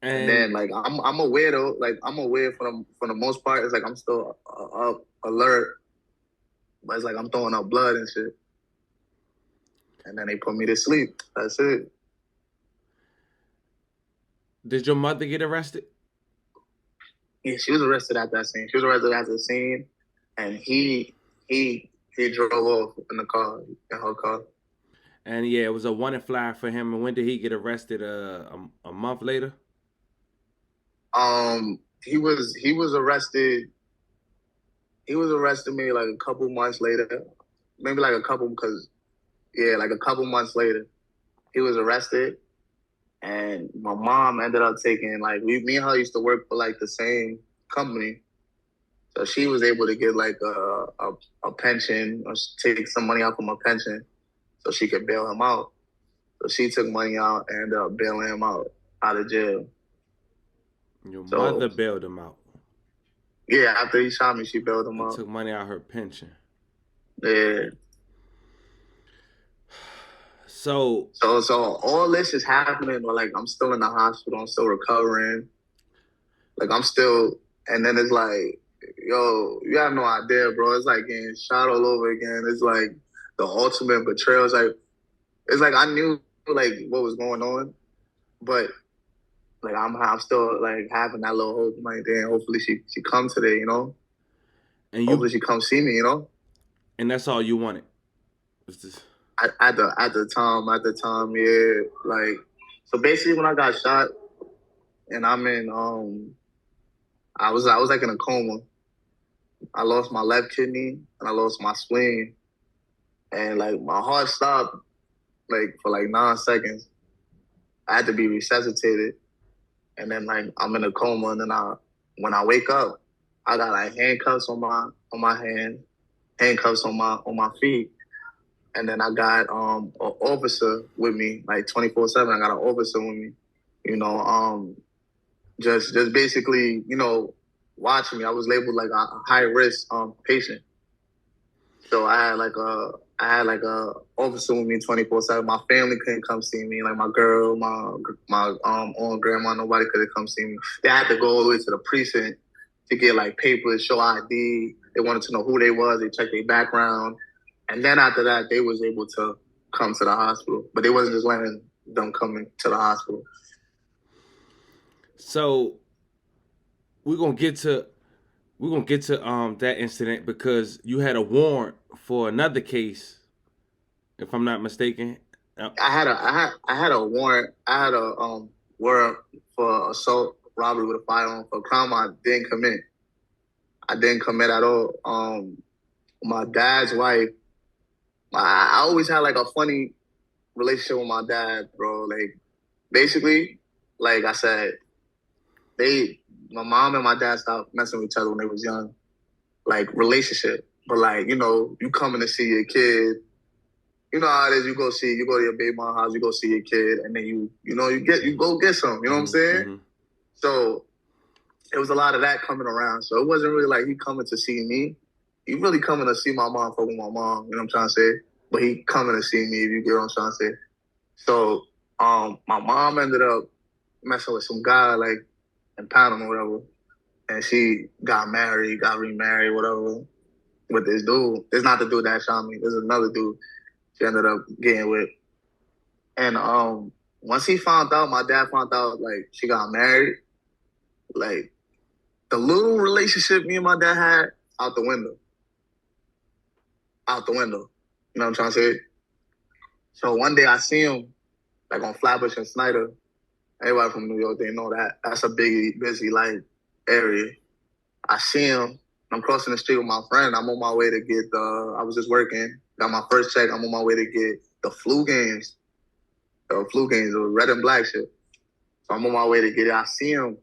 And then, like, I'm aware, though. Like, I'm aware for the most part. It's like I'm still up, alert. But it's like I'm throwing up blood and shit. And then they put me to sleep. That's it. Did your mother get arrested? Yeah, she was arrested at that scene. She was arrested at the scene. And he drove off in her car. And yeah, it was a wanted flyer for him. And when did he get arrested? A month later? He was arrested. He was arrested maybe like a couple months later. Maybe like a couple months later. He was arrested. And my mom ended up taking, like, me and her used to work for like the same company. So she was able to get like a pension, or take some money out from her pension so she could bail him out. So she took money out and ended up bailing him out of jail. Your mother bailed him out? Yeah, after he shot me, she bailed him out. Took money out of her pension. Yeah. So all this is happening, but like I'm still in the hospital, I'm still recovering. Like and then it's like, yo, you have no idea, bro. It's like getting shot all over again. It's like the ultimate betrayal. It's like I knew like what was going on, but like I'm still like having that little hope. I'm like, damn, hopefully she comes today, you know? And hopefully she comes see me, you know? And that's all you wanted? At the time, yeah. Like, so basically when I got shot and I'm in I was like in a coma. I lost my left kidney and I lost my spleen. And like my heart stopped like for like 9 seconds. I had to be resuscitated. And then like I'm in a coma, and then when I wake up, I got like handcuffs on my hand, handcuffs on my feet. And then I got an officer with me, like 24/7. I got an officer with me, you know, just basically, you know, watching me. I was labeled like a high risk patient. So I had like a officer with me 24/7. My family couldn't come see me. Like my girl, my own grandma, nobody could come see me. They had to go all the way to the precinct to get like papers, show ID. They wanted to know who they was. They checked their background. And then after that, they was able to come to the hospital. But they wasn't just letting them come into the hospital. So we're gonna get to that incident, because you had a warrant for another case, if I'm not mistaken. I had a warrant. I had a warrant for assault, robbery with a firearm, for a crime I didn't commit. I didn't commit at all. My dad's wife. I always had like a funny relationship with my dad, bro. Like, basically, like I said, my mom and my dad stopped messing with each other when they was young, like relationship. But like, you know, you coming to see your kid, you know how it is. You go to your baby mom house, you go see your kid, and then you go get some. You know what I'm saying? Mm-hmm. So it was a lot of that coming around. So it wasn't really like he coming to see me. He really coming to see my mom, fuck with my mom, you know what I'm trying to say? But he coming to see me, if you get what I'm trying to say. So my mom ended up messing with some guy, like, in Panama or whatever. And she got remarried, whatever, with this dude. It's not the dude that shot me. There's another dude she ended up getting with. And Once he found out, my dad found out, like, she got married, like, the little relationship me and my dad had, out the window. Out the window. You know what I'm trying to say? So one day I see him, like, on Flatbush and Snyder. Everybody from New York, they know that. That's a big, busy, like, area. I see him. I'm crossing the street with my friend. I'm on my way to get I was just working. Got my first check. I'm on my way to get the flu games. The red and black shit. So I'm on my way to get it. I see him.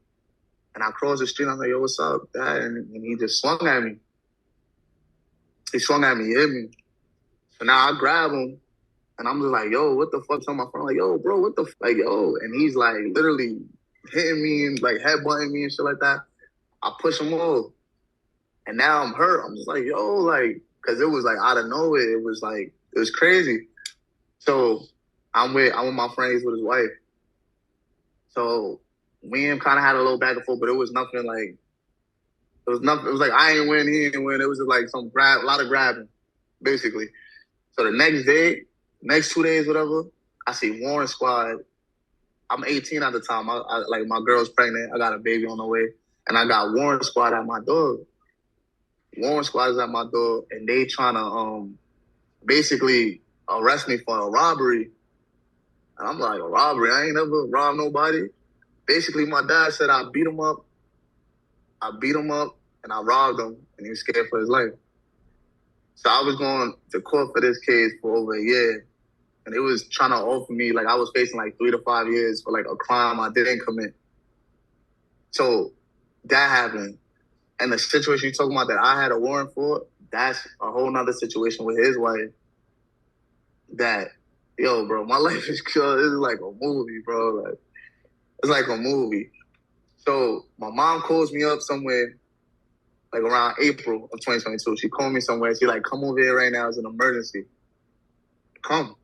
And I cross the street. I'm like, yo, what's up, Dad? And he just swung at me. He swung at me, hit me. So now I grab him. And I'm just like, yo, what the fuck? Tell my friend, like, yo, bro, what the fuck? Like, yo. And he's like literally hitting me and like headbutting me and shit like that. I push him off. And now I'm hurt. I'm just like, yo, like, because it was like out of nowhere. It was like, it was crazy. So I'm with my friend, he's with his wife. So me and him kind of had a little back and forth, but it was nothing like, it was like I ain't win, he ain't win. It was just like a lot of grabbing, basically. So the next day, next 2 days, whatever, I see Warren Squad. I'm 18 at the time. I like, my girl's pregnant. I got a baby on the way. And I got Warren Squad at my door. Warren Squad is at my door, and they trying to basically arrest me for a robbery. And I'm like, a robbery? I ain't never robbed nobody. Basically, my dad said I beat him up. And I robbed him, and he was scared for his life. So I was going to court for this case for over a year. And it was trying to offer me, like, I was facing like 3 to 5 years for like a crime I didn't commit. So that happened. And the situation you're talking about that I had a warrant for, that's a whole nother situation with his wife. That, yo, bro, my life is cool. It's like a movie, bro. Like, it's like a movie. So my mom calls me up somewhere, like around April of 2022. She called me somewhere. She like, come over here right now. It's an emergency. Come.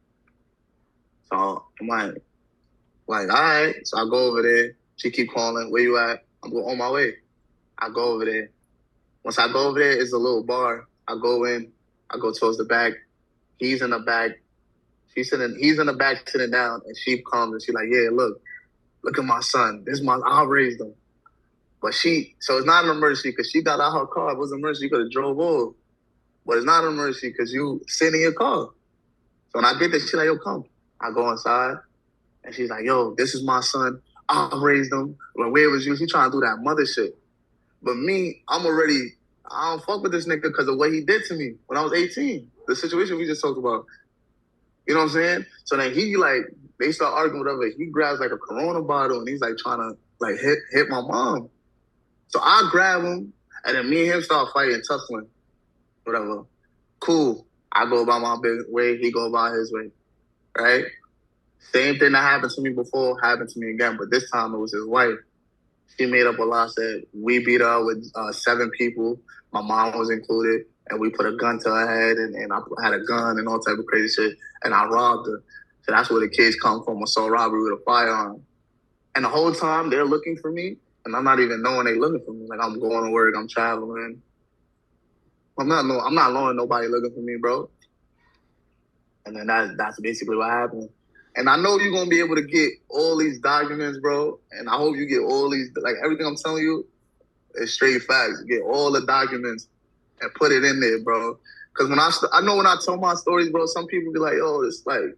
So I'm like, all right. So I go over there. She keep calling. Where you at? I'm going on my way. I go over there. Once I go over there, it's a little bar. I go in. I go towards the back. He's in the back. He's in the back sitting down, and she comes and she's like, yeah, look at my son. I raised him. But so it's not an emergency because she got out her car. If it was an emergency, you could have drove off. But it's not an emergency because you sit in your car. So when I get there, she's like, yo, come. I go inside, and she's like, yo, this is my son. I raised him. Like, where was you? She trying to do that mother shit. But me, I don't fuck with this nigga because of what he did to me when I was 18. The situation we just talked about. You know what I'm saying? So then they start arguing, whatever. He grabs like a Corona bottle and he's like trying to like hit my mom. So I grab him and then me and him start fighting, tussling, whatever. Cool. I go about my big way, he go about his way, right? Same thing that happened to me before happened to me again, but this time it was his wife. She made up a lie, said we beat her with 7 people. My mom was included, and we put a gun to her head, and I had a gun and all type of crazy shit, and I robbed her. So that's where the kids come from, assault robbery with a firearm. And the whole time they're looking for me, and I'm not even knowing they looking for me. Like, I'm going to work, I'm traveling. I'm not knowing nobody looking for me, bro. And then that's basically what happened. And I know you're going to be able to get all these documents, bro. And I hope you get all these, like, everything I'm telling you is straight facts. Get all the documents and put it in there, bro. Because I know when I tell my stories, bro, some people be like, oh, it's like,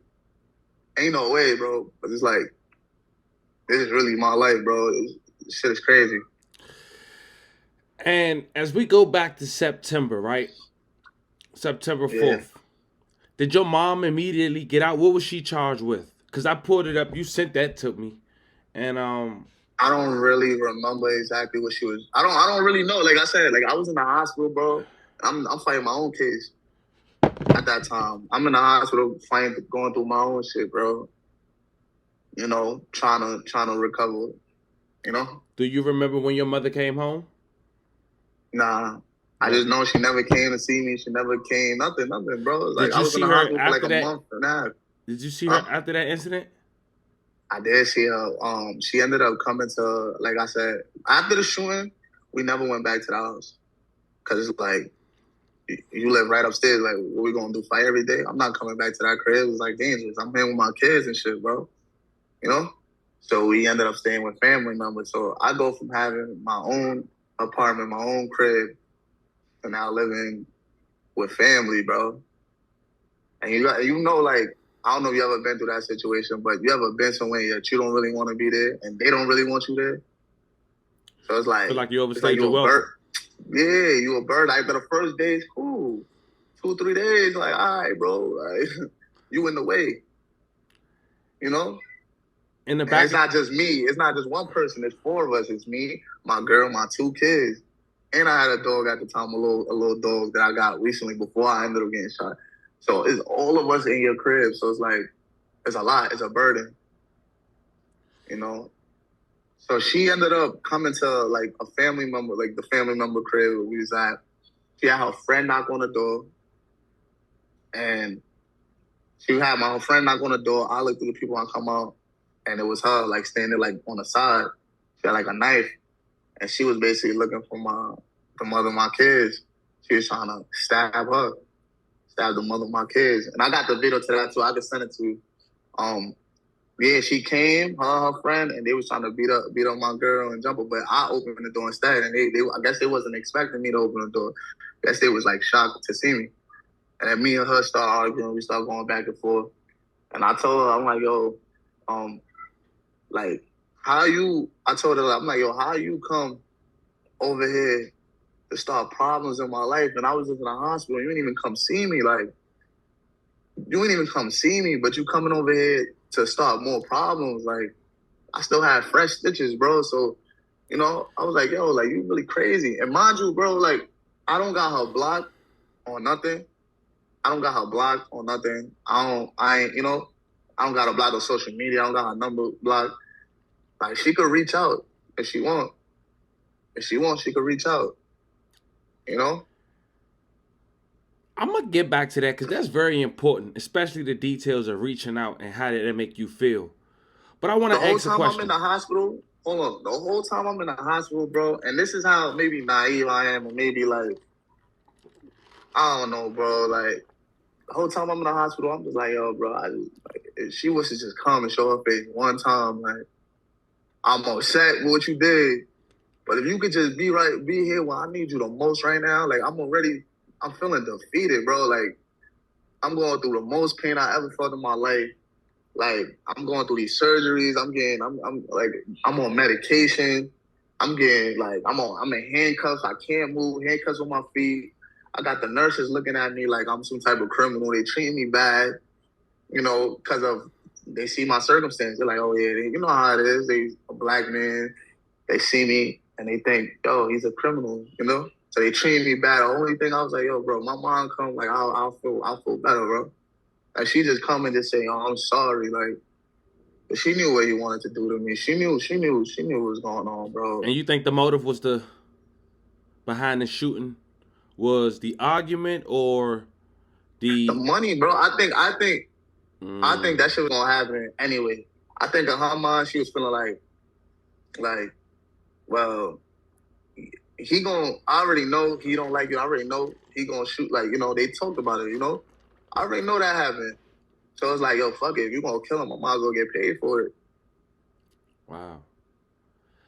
ain't no way, bro. But it's like, this is really my life, bro. This shit is crazy. And as we go back to September, right? September 4th. Yeah. Did your mom immediately get out? What was she charged with? Because I pulled it up. You sent that to me. And I don't really remember exactly what she was. I don't really know. Like I said, like I was in the hospital, bro. I'm fighting my own case at that time. I'm in the hospital going through my own shit, bro. You know, trying to recover. You know. Do you remember when your mother came home? Nah. I just know she never came to see me. She never came. Nothing, bro. Like, I was in the hospital for like a month and a half. Did you see her after that incident? I did see her. She ended up coming to, like I said, after the shooting, we never went back to the house. Because it's like, you live right upstairs. Like, what we going to do, fight every day? I'm not coming back to that crib. It's like dangerous. I'm here with my kids and shit, bro. you know? So we ended up staying with family members. So I go from having my own apartment, my own crib, to now living with family, bro. And you know, like, I don't know if you ever been through that situation, but you ever been somewhere that you don't really want to be there and they don't really want you there? So it's like, Feel like you it's like overstayed you your a welcome. bird. Yeah, you a bird. Like, but the first day is cool. 2-3 days, like, all right, bro. Like, you in the way. You know? In the And back, it's not just me. It's not just one person. It's 4 of us. It's me, my girl, my 2 kids. And I had a dog at the time, a little dog that I got recently before I ended up getting shot. So it's all of us in your crib. So it's like, it's a lot. It's a burden. You know? So she ended up coming to like a family member, like the family member crib where we was at. She had her friend knock on the door. And she had my friend knock on the door. I looked through the people and come out. And it was her like standing like on the side. She had like a knife. And she was basically looking for the mother of my kids. She was trying to stab the mother of my kids. And I got the video to that too. I could send it to you. Yeah, she came, her friend, and they was trying to beat up my girl and jump her. But I opened the door instead, and they I guess they wasn't expecting me to open the door. I guess they was like shocked to see me. And then me and her started arguing. We started going back and forth. And I told her, I'm like, yo, like, I told her, I'm like, yo, how you come over here to start problems in my life? And I was just in the hospital. You didn't even come see me. Like, you didn't even come see me, but you coming over here to start more problems. Like, I still had fresh stitches, bro. So, you know, I was like, yo, like, you really crazy. And mind you, bro, like, I don't got her blocked or nothing. I don't got her blocked or nothing. I don't got her blocked on social media. I don't got her number blocked. Like, she could reach out if she want. If she wants, she could reach out. You know? I'm going to get back to that because that's very important, especially the details of reaching out and how did it make you feel. But I want to ask a question. The whole time I'm in the hospital, hold on. The whole time I'm in the hospital, bro, and this is how maybe naive I am, or maybe like, I don't know, bro. Like, the whole time I'm in the hospital, I'm just like, yo, bro, if she was to just come and show her face one time, like, I'm upset with what you did. But if you could just be here when I need you the most right now, like, I'm feeling defeated, bro. Like, I'm going through the most pain I ever felt in my life. Like, I'm going through these surgeries. I'm on medication. I'm in handcuffs. I can't move. Handcuffs on my feet. I got the nurses looking at me like I'm some type of criminal. They treat me bad, you know, because they see my circumstance. They're like, oh yeah, you know how it is. They a black man. They see me and they think, yo, he's a criminal, you know. So they treat me bad. The only thing I was like, yo, bro, my mom come, like, I'll feel better, bro. Like, she just come and just say, oh, I'm sorry. Like, but she knew what he wanted to do to me. She knew what was going on, bro. And you think the motive was behind the shooting was the argument or the money, bro? I think that shit was gonna happen anyway. I think in her mind, she was feeling like, well, I already know he don't like you. I already know he gonna shoot. Like, you know, they talked about it, you know. I already know that happened. So it's like, yo, fuck it. If you gonna kill him, I might as well get paid for it. Wow.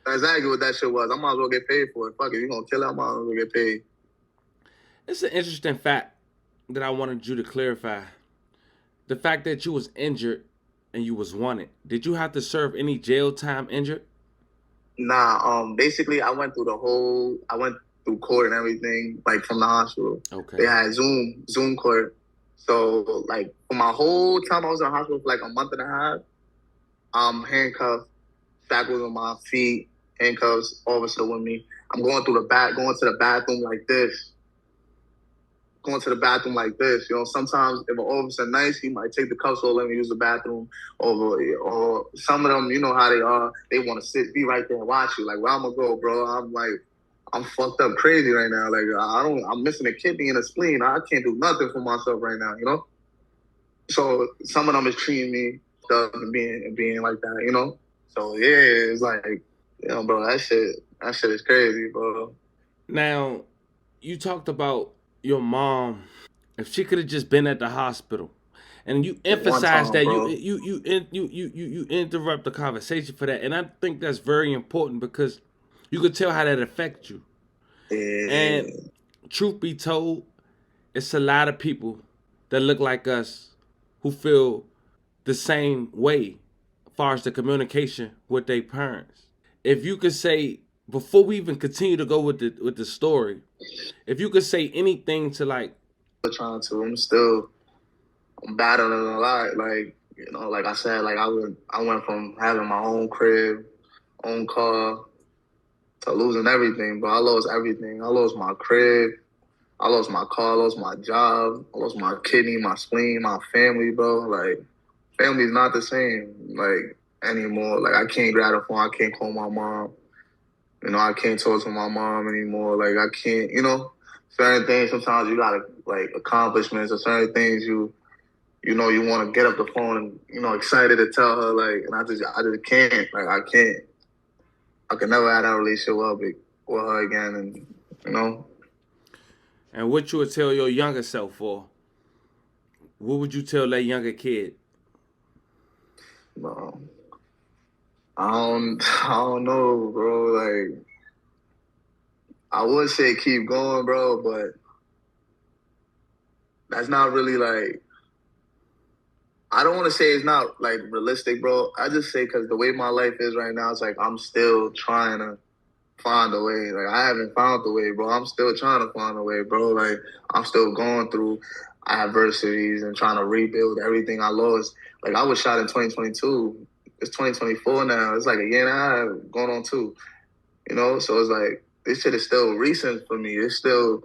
That's exactly what that shit was. I might as well get paid for it. Fuck it. If you gonna kill him, I might as well get paid. It's an interesting fact that I wanted you to clarify. The fact that you was injured and you was wanted. Did you have to serve any jail time injured? Nah, basically I went through court and everything, like, from the hospital. Okay. They had Zoom court. So, like, for my whole time I was in the hospital for like a month and a half, I'm handcuffed, shackles on my feet, handcuffs, officer with me. I'm going to the bathroom like this. You know, sometimes if an officer nice, he might take the cuffs off, let me use the bathroom, or some of them, you know how they are. They want to be right there and watch you. Like, where I'm gonna go, bro? I'm fucked up crazy right now. Like, I'm missing a kidney and a spleen. I can't do nothing for myself right now, you know. So some of them is treating me stuff and being like that, you know. So yeah, it's like, you know, bro, that shit is crazy, bro. Now, you talked about your mom. If she could have just been at the hospital And you emphasize time, that bro. you interrupt the conversation for that, and I think that's very important because you could tell how that affects you. Yeah. And truth be told, it's a lot of people that look like us who feel the same way as far as the communication with their parents. If you could say, before we even continue to go with the story, if you could say anything to like, I'm battling a lot. Like, you know, like I said, like I went from having my own crib, own car, to losing everything, bro. I lost everything. I lost my crib. I lost my car. I lost my job. I lost my kidney, my spleen, my family, bro. Like, family's not the same, like, anymore. Like, I can't grab a phone. I can't call my mom. You know, I can't talk to my mom anymore. Like, I can't, you know, certain things, sometimes you gotta, like, accomplishments or certain things you know, you want to get up the phone and, you know, excited to tell her, like, and I just can't. Like, I can't. I can never have that relationship with her again, and, you know. And what you would tell your younger self for? What would you tell that younger kid? No. I don't know, bro. Like, I would say keep going, bro, but that's not really, like, I don't want to say it's not, like, realistic, bro. I just say because the way my life is right now, it's like I'm still trying to find a way. Like, I haven't found the way, bro. I'm still trying to find a way, bro. Like, I'm still going through adversities and trying to rebuild everything I lost. Like, I was shot in 2022. It's 2024 now. It's like a year and a half going on 2. You know? So it's like, this shit is still recent for me. It's still,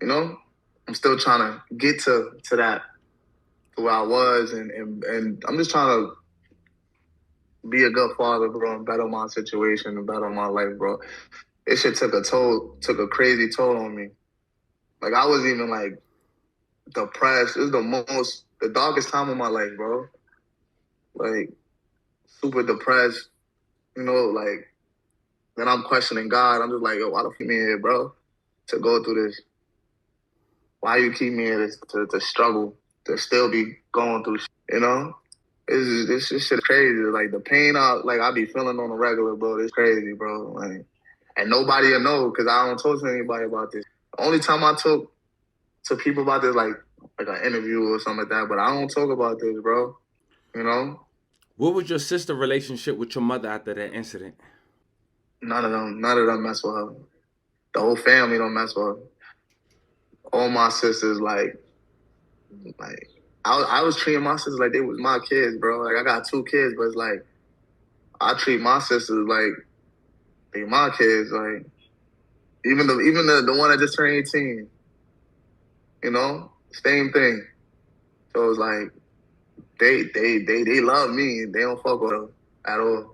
you know? I'm still trying to get to that, to where I was. And I'm just trying to be a good father, bro, and better my situation and better my life, bro. This shit took a crazy toll on me. Like, I was even, like, depressed. It was the darkest time of my life, bro. Like, super depressed, you know, like, then I'm questioning God. I'm just like, yo, why the fuck me here, bro? To go through this. Why you keep me here to struggle, to still be going through shit, you know? This shit crazy. Like, the pain I be feeling on a regular, bro, it's crazy, bro. Like, and nobody will know because I don't talk to anybody about this. The only time I talk to people about this, like an interview or something like that, but I don't talk about this, bro. You know? What was your sister relationship with your mother after that incident? None of them mess with her. The whole family don't mess with her. All my sisters, like I was treating my sisters like they was my kids, bro. Like, I got 2 kids, but it's like I treat my sisters like they my kids. Like, even the one that just turned 18, you know, same thing. So it's like they love me. They don't fuck with them at all.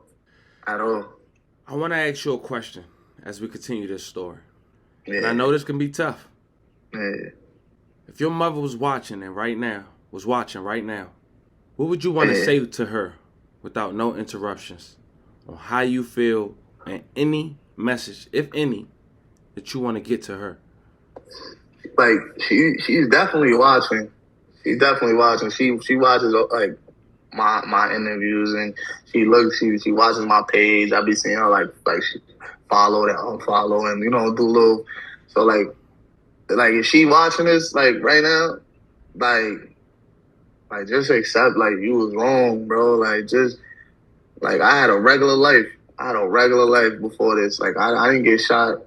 I want to ask you a question as we continue this story. Yeah. And I know this can be tough. Yeah. If your mother was watching right now, what would you want to say to her without no interruptions on how you feel and any message, if any, that you want to get to her? Like, she's definitely watching. She's definitely watching. She watches, like, my interviews, and she watches my page. I be seeing her like she follow and unfollow and, you know, do little. So like if she watching this, like, right now, like just accept, like, you was wrong, bro. Like, just, like, I had a regular life. Before this. Like, I didn't get shot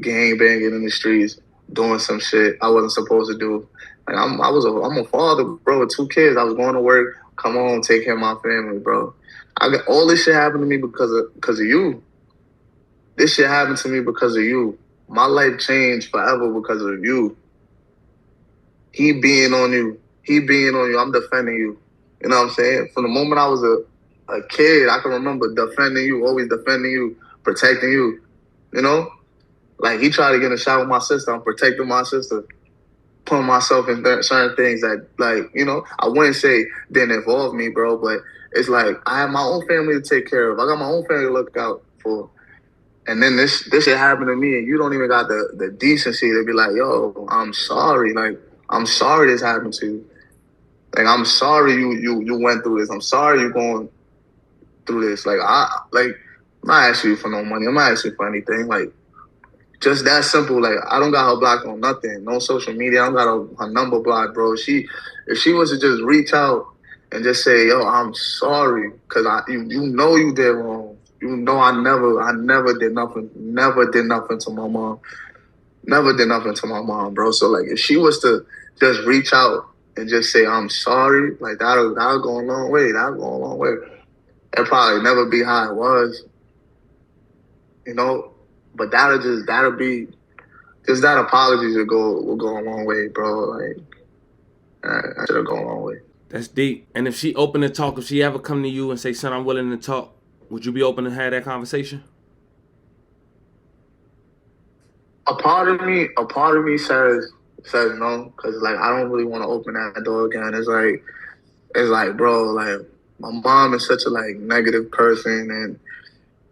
gang banging in the streets, doing some shit I wasn't supposed to do. Like, I'm a father, bro, with 2 kids. I was going to work, come home, take care of my family, bro. I got all this shit happened to me because of you. This shit happened to me because of you. My life changed forever because of you. He being on you. I'm defending you. You know what I'm saying? From the moment I was a kid, I can remember defending you, always defending you, protecting you. You know? Like, he tried to get in a shot with my sister. I'm protecting my sister. Putting myself in certain things that, like, you know, I wouldn't say didn't involve me, bro, but it's like I have my own family to take care of. I got my own family to look out for. And then this shit happened to me, and you don't even got the decency to be like, yo, I'm sorry. Like, I'm sorry this happened to you. Like, I'm sorry you went through this. I'm sorry you're going through this. Like, I'm not asking you for no money. I'm not asking you for anything. Like, just that simple. Like, I don't got her blocked on nothing. No social media. I don't got her number blocked, bro. If she was to just reach out and just say, yo, I'm sorry, because you know you did wrong. You know I never did nothing to my mom. Never did nothing to my mom, bro. So, like, if she was to just reach out and just say, I'm sorry, like, that'll go a long way. That'll go a long way. It'll probably never be how it was, you know? But that'll be, just that apology will go a long way, bro. Like, that'll go a long way. That's deep. And if she open to talk, if she ever come to you and say, son, I'm willing to talk, would you be open to have that conversation? A part of me says no, because, like, I don't really want to open that door again. It's like, bro, like, my mom is such a, like, negative person, and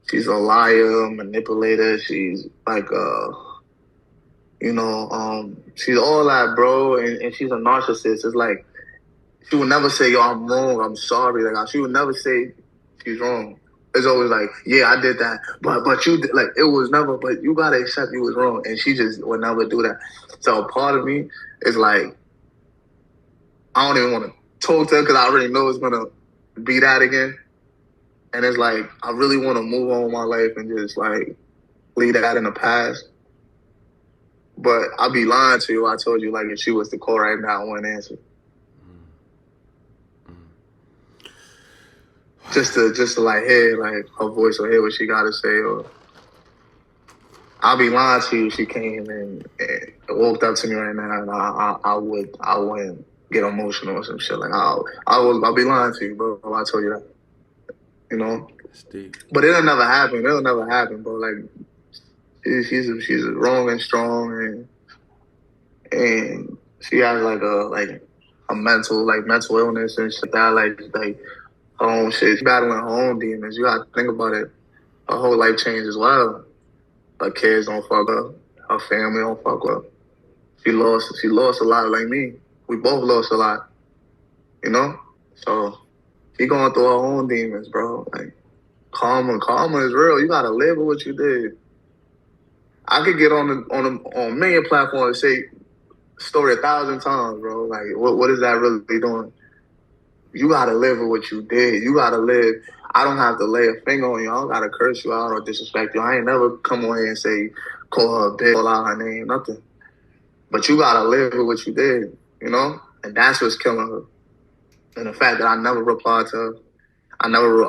she's a liar, manipulator. She's like, she's all that, bro, and she's a narcissist. It's like, she would never say, yo, I'm wrong, I'm sorry. Like, she would never say she's wrong. It's always like, yeah, I did that, but you did, like, it was never, but you gotta accept you was wrong, and she just would never do that. So a part of me is like, I don't even want to talk to her because I already know it's gonna be that again. And it's like, I really want to move on with my life and just, like, leave that in the past. But I'd be lying to you. I told you, like, if she was to call right now, I wouldn't answer. Just to like hear, like, her voice or hear what she got to say. Or I'll be lying to you if she came and walked up to me right now, and I wouldn't get emotional or some shit. Like, I'll be lying to you, bro. I told you that. You know? But it'll never happen. Bro. Like, she's wrong and strong, and she has like a mental illness and shit like that. Like her own shit. She's battling her own demons. You gotta think about it. Her whole life changed as well. Her kids don't fuck up. Her family don't fuck up. She lost a lot like me. We both lost a lot. You know? So she going through her own demons, bro. Like, karma is real. You gotta live with what you did. I could get on a million platforms and say story 1,000 times, bro. Like, what is that really doing? You gotta live with what you did. You gotta live. I don't have to lay a finger on you. I don't gotta curse you out or disrespect you. I ain't never come on here and say, call her a bitch, call out her name, nothing. But you gotta live with what you did, you know? And that's what's killing her. And the fact that I never replied to her. I never,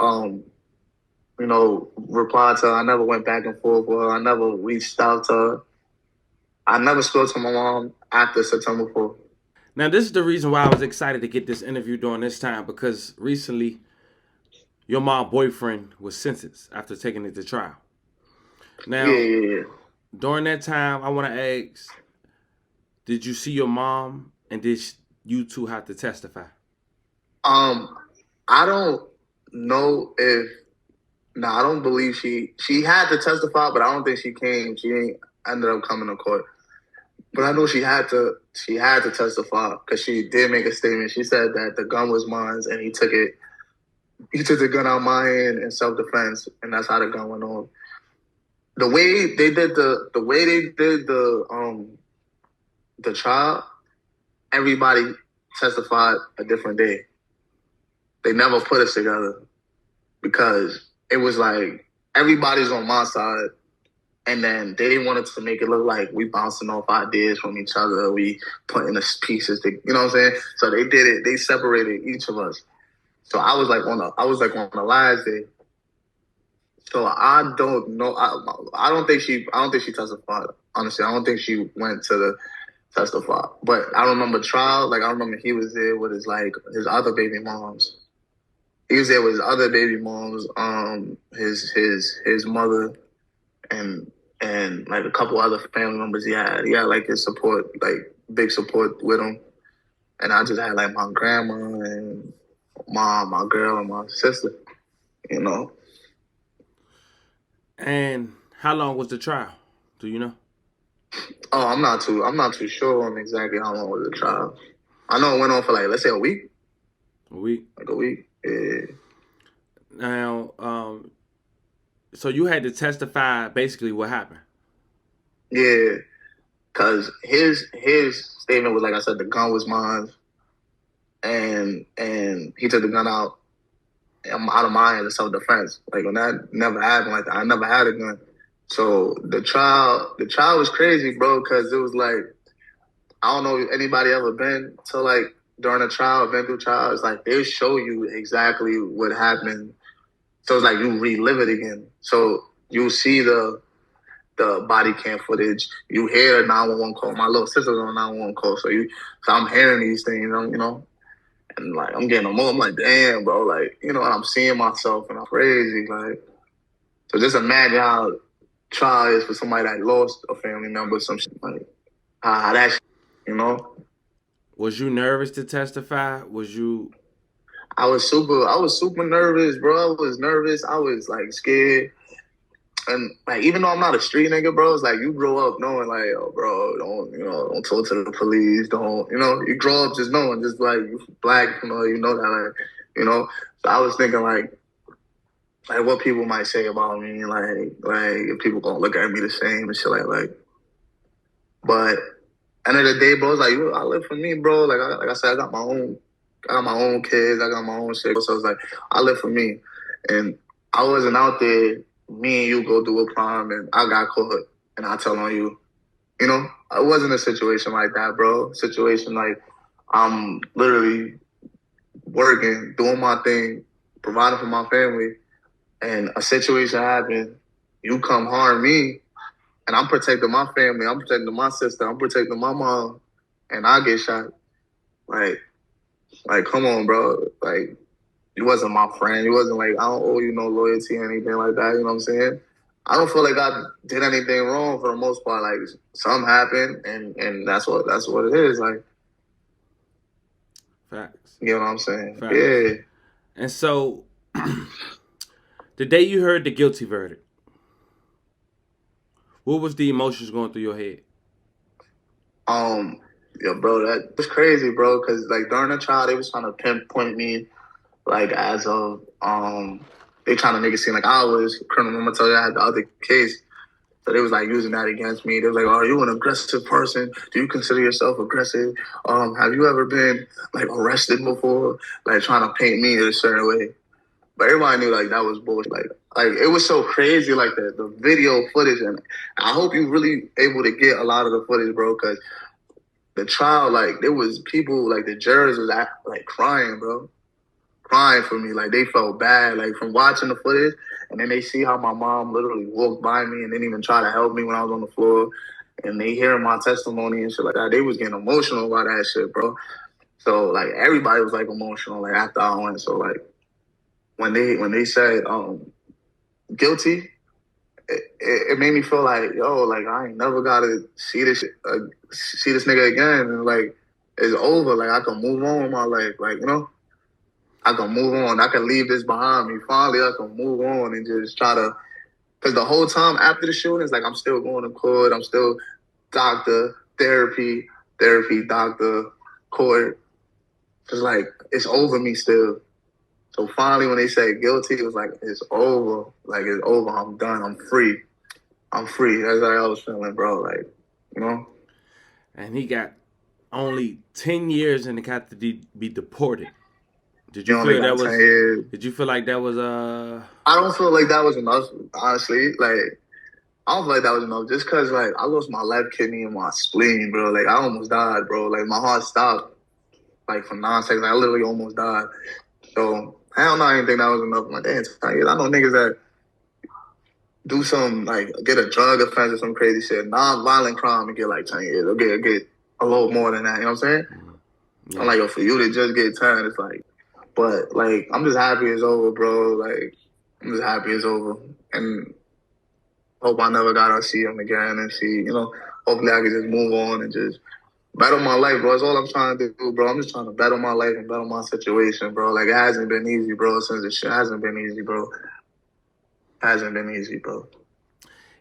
replied to her. I never went back and forth with her. I never reached out to her. I never spoke to my mom after September 4th. Now, this is the reason why I was excited to get this interview during this time, because recently your mom's boyfriend was sentenced after taking it to trial. Now, during that time, I want to ask, did you see your mom, and did you two have to testify? I don't know if... No, I don't believe she had to testify, but I don't think she came. She ain't ended up coming to court. But I know she had to testify because she did make a statement. She said that the gun was mine and he took the gun out of my hand in self-defense, and that's how the gun went on. The way they did the trial, everybody testified a different day. They never put us together because it was like everybody's on my side, and then they wanted to make it look like we bouncing off ideas from each other. We putting the pieces, you know what I'm saying? So they did it. They separated each of us. So I was like on the last day. So I don't know. I don't think she testified. Honestly, I don't think she went to the testify. But I remember trial. Like, I remember he was there with his other baby moms. He was there with his other baby moms, his mother, and like a couple other family members he had. He had like his support, like big support with him. And I just had like my grandma and mom, my girl, and my sister, you know. And how long was the trial? Do you know? Oh, I'm not too sure on exactly how long was the trial. I know it went on for like, let's say a week. A week. Like a week. Yeah. Now, so you had to testify basically what happened. Yeah. Cause his statement was, like I said, the gun was mine, and he took the gun out of my hand in self defense. Like when that never happened like that, I never had a gun. So the trial was crazy, bro, because it was like, I don't know if anybody ever been to like during a trial, been through trial. It's like they show you exactly what happened. So it's like you relive it again. So you see the body cam footage. You hear the 911 call. My little sister's on 911 call. So I'm hearing these things, you know, and like I'm getting emotional. I'm like, damn, bro, like, you know, I'm seeing myself and I'm crazy. Like, so just imagine how trial is for somebody that lost a family member, some shit, like how that shit, you know. Was you nervous to testify? Was you? I was super nervous, bro. I was nervous. I was like scared. And like, even though I'm not a street nigga, bro, it's like you grow up knowing, like, oh, bro, don't talk to the police, don't, you know, you grow up just knowing, just like you black, you know that, like, you know. So I was thinking like what people might say about me, like if people gonna look at me the same and shit, like. But end of the day, bro, it's like I live for me, bro. Like I said, I got my own kids, I got my own shit. So it's like I live for me, and I wasn't out there. Me and you go do a crime and I got caught and I tell on you. You know, I wasn't a situation like that, bro. Situation like I'm literally working, doing my thing, providing for my family, and a situation happened. You come harm me, and I'm protecting my family. I'm protecting my sister. I'm protecting my mom, and I get shot. Like, come on, bro. Like, you wasn't my friend. You wasn't like, I don't owe you no loyalty or anything like that. You know what I'm saying? I don't feel like I did anything wrong for the most part. Like, something happened, and that's what it is. Like, Facts. you know what I'm saying? Facts. Yeah. And so, the day you heard the guilty verdict, what was the emotions going through your head? Yeah, bro, that was crazy, bro. Cause like during the trial, they was trying to pinpoint me, like as of they trying to make it seem like I was criminal. I'm gonna tell you, I had the other case, so they was like using that against me. They was like, "Oh, are you an aggressive person? Do you consider yourself aggressive? Have you ever been like arrested before?" Like trying to paint me in a certain way. But everybody knew like that was bullshit. Like it was so crazy, like the video footage, and I hope you really able to get a lot of the footage, bro, because the trial, like there was people, like the jurors was like crying, bro, crying for me, like they felt bad, like from watching the footage, and then they see how my mom literally walked by me and didn't even try to help me when I was on the floor, and they hearing my testimony and shit like that, they was getting emotional about that shit, bro. So like everybody was like emotional, like after I went. So like when they said guilty, it made me feel like, yo, like I ain't never gotta see this nigga again, and like it's over. Like I can move on with my life. Like, you know, I can move on. I can leave this behind me. Finally, I can move on and just try to. Because the whole time after the shooting, it's like I'm still going to court. I'm still doctor, therapy, doctor, court. It's like it's over me still. So finally, when they said guilty, it was like, it's over. Like, it's over. I'm done. I'm free. That's how I was feeling, bro. Like, you know? And he got only 10 years and got to be deported. Did He you only feel that got was? 10 years. Did you feel like that was I don't feel like that was enough, honestly. Like, I don't feel like that was enough. Just because, like, I lost my left kidney and my spleen, bro. Like, I almost died, bro. Like, my heart stopped, like, for 9 seconds. I literally almost died. So, hell no, I didn't think that was enough. I'm like, damn, 10 years. I know niggas that do some, like, get a drug offense or some crazy shit, non-violent crime, and get, like, 10 years. Or get a little more than that, you know what I'm saying? Yeah. I'm like, yo, for you to just get 10, it's like, but, like, I'm just happy it's over, bro. Like, I'm just happy it's over. And hope I never gotta see him again and see, you know, hopefully I can just move on and just better my life, bro. That's all I'm trying to do, bro. I'm just trying to better my life and better my situation, bro. Like, it hasn't been easy, bro, since the shit hasn't been easy, bro. Hasn't been easy, bro.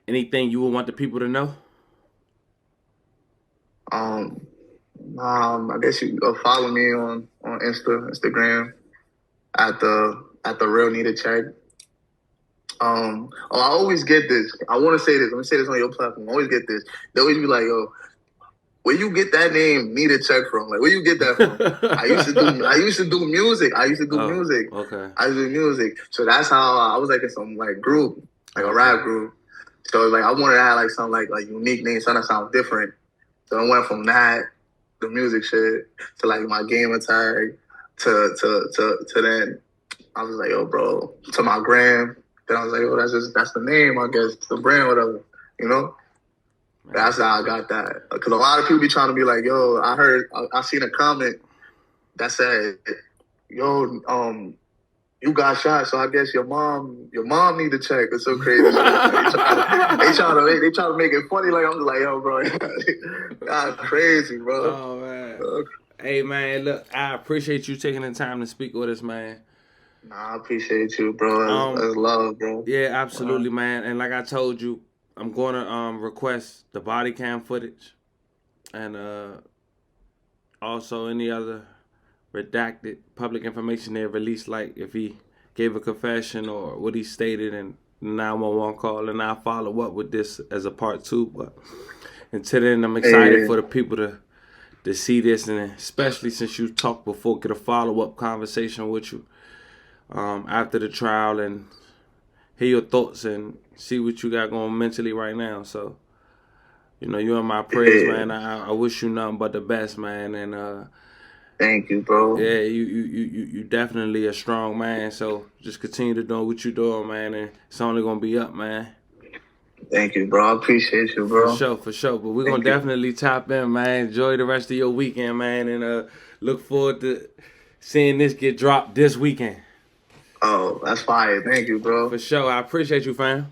Anything you would want the people to know? I guess you can go follow me on on Instagram at the real need a check. I always get this. I want to say this. Let me say this on your platform. I always get this. They always be like, yo, where you get that name need a check from? Like, where you get that from? I used to do music. Okay. I used to do music. So that's how I was like in some like group, like a rap group. So like I wanted to have like some like unique name, something that sounds different. So I went from that, the music shit, to like my gamer tag, to then I was like, yo, bro, to my gram. Then I was like, oh, that's the name, I guess, the brand, whatever, you know? That's how I got that. Because a lot of people be trying to be like, yo, I seen a comment that said, yo, you got shot, so I guess your mom need to check. It's so crazy. they try to make it funny. Like I'm just like, yo, bro, that's crazy, bro. Oh man. Hey man, look, I appreciate you taking the time to speak with us, man. Nah, I appreciate you, bro. That's love, bro. Yeah, absolutely, man. And like I told you, I'm going to request the body cam footage and also any other redacted public information they released, like if he gave a confession or what he stated in 911 call, and I'll follow up with this as a part 2. But until then, I'm excited for the people to see this, and especially since you talked before, get a follow-up conversation with you after the trial and hear your thoughts and see what you got going mentally right now. So, you know, you're in my prayers, man. I wish you nothing but the best, man. And thank you, bro. Yeah, you definitely a strong man. So just continue to do what you're doing, man. And it's only gonna be up, man. Thank you, bro. I appreciate you, bro. For sure. But we're gonna definitely tap in, man. Enjoy the rest of your weekend, man, and look forward to seeing this get dropped this weekend. Oh, that's fire. Thank you, bro. For sure. I appreciate you, fam.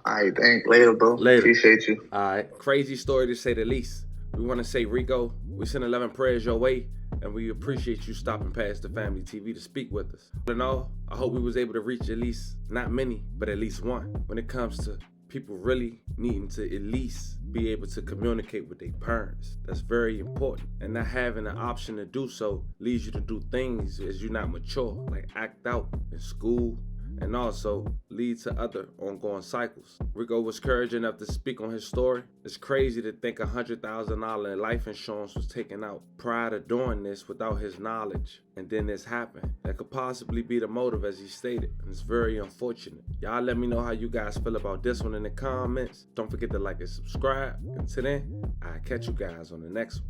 All right, later, bro. Later. Appreciate you. All right. Crazy story to say the least. We want to say, Rico, we send 11 prayers your way, and we appreciate you stopping past the Family TV to speak with us. All in all, I hope we was able to reach at least, not many, but at least one, when it comes to people really needing to at least be able to communicate with their parents. That's very important. And not having an option to do so leads you to do things as you're not mature, like act out in school, and also lead to other ongoing cycles. Rico was courage enough to speak on his story. It's crazy to think $100,000 in life insurance was taken out prior to doing this without his knowledge, and then this happened. That could possibly be the motive, as he stated, and it's very unfortunate. Y'all let me know how you guys feel about this one in the comments. Don't forget to like and subscribe. Until then, I'll catch you guys on the next one.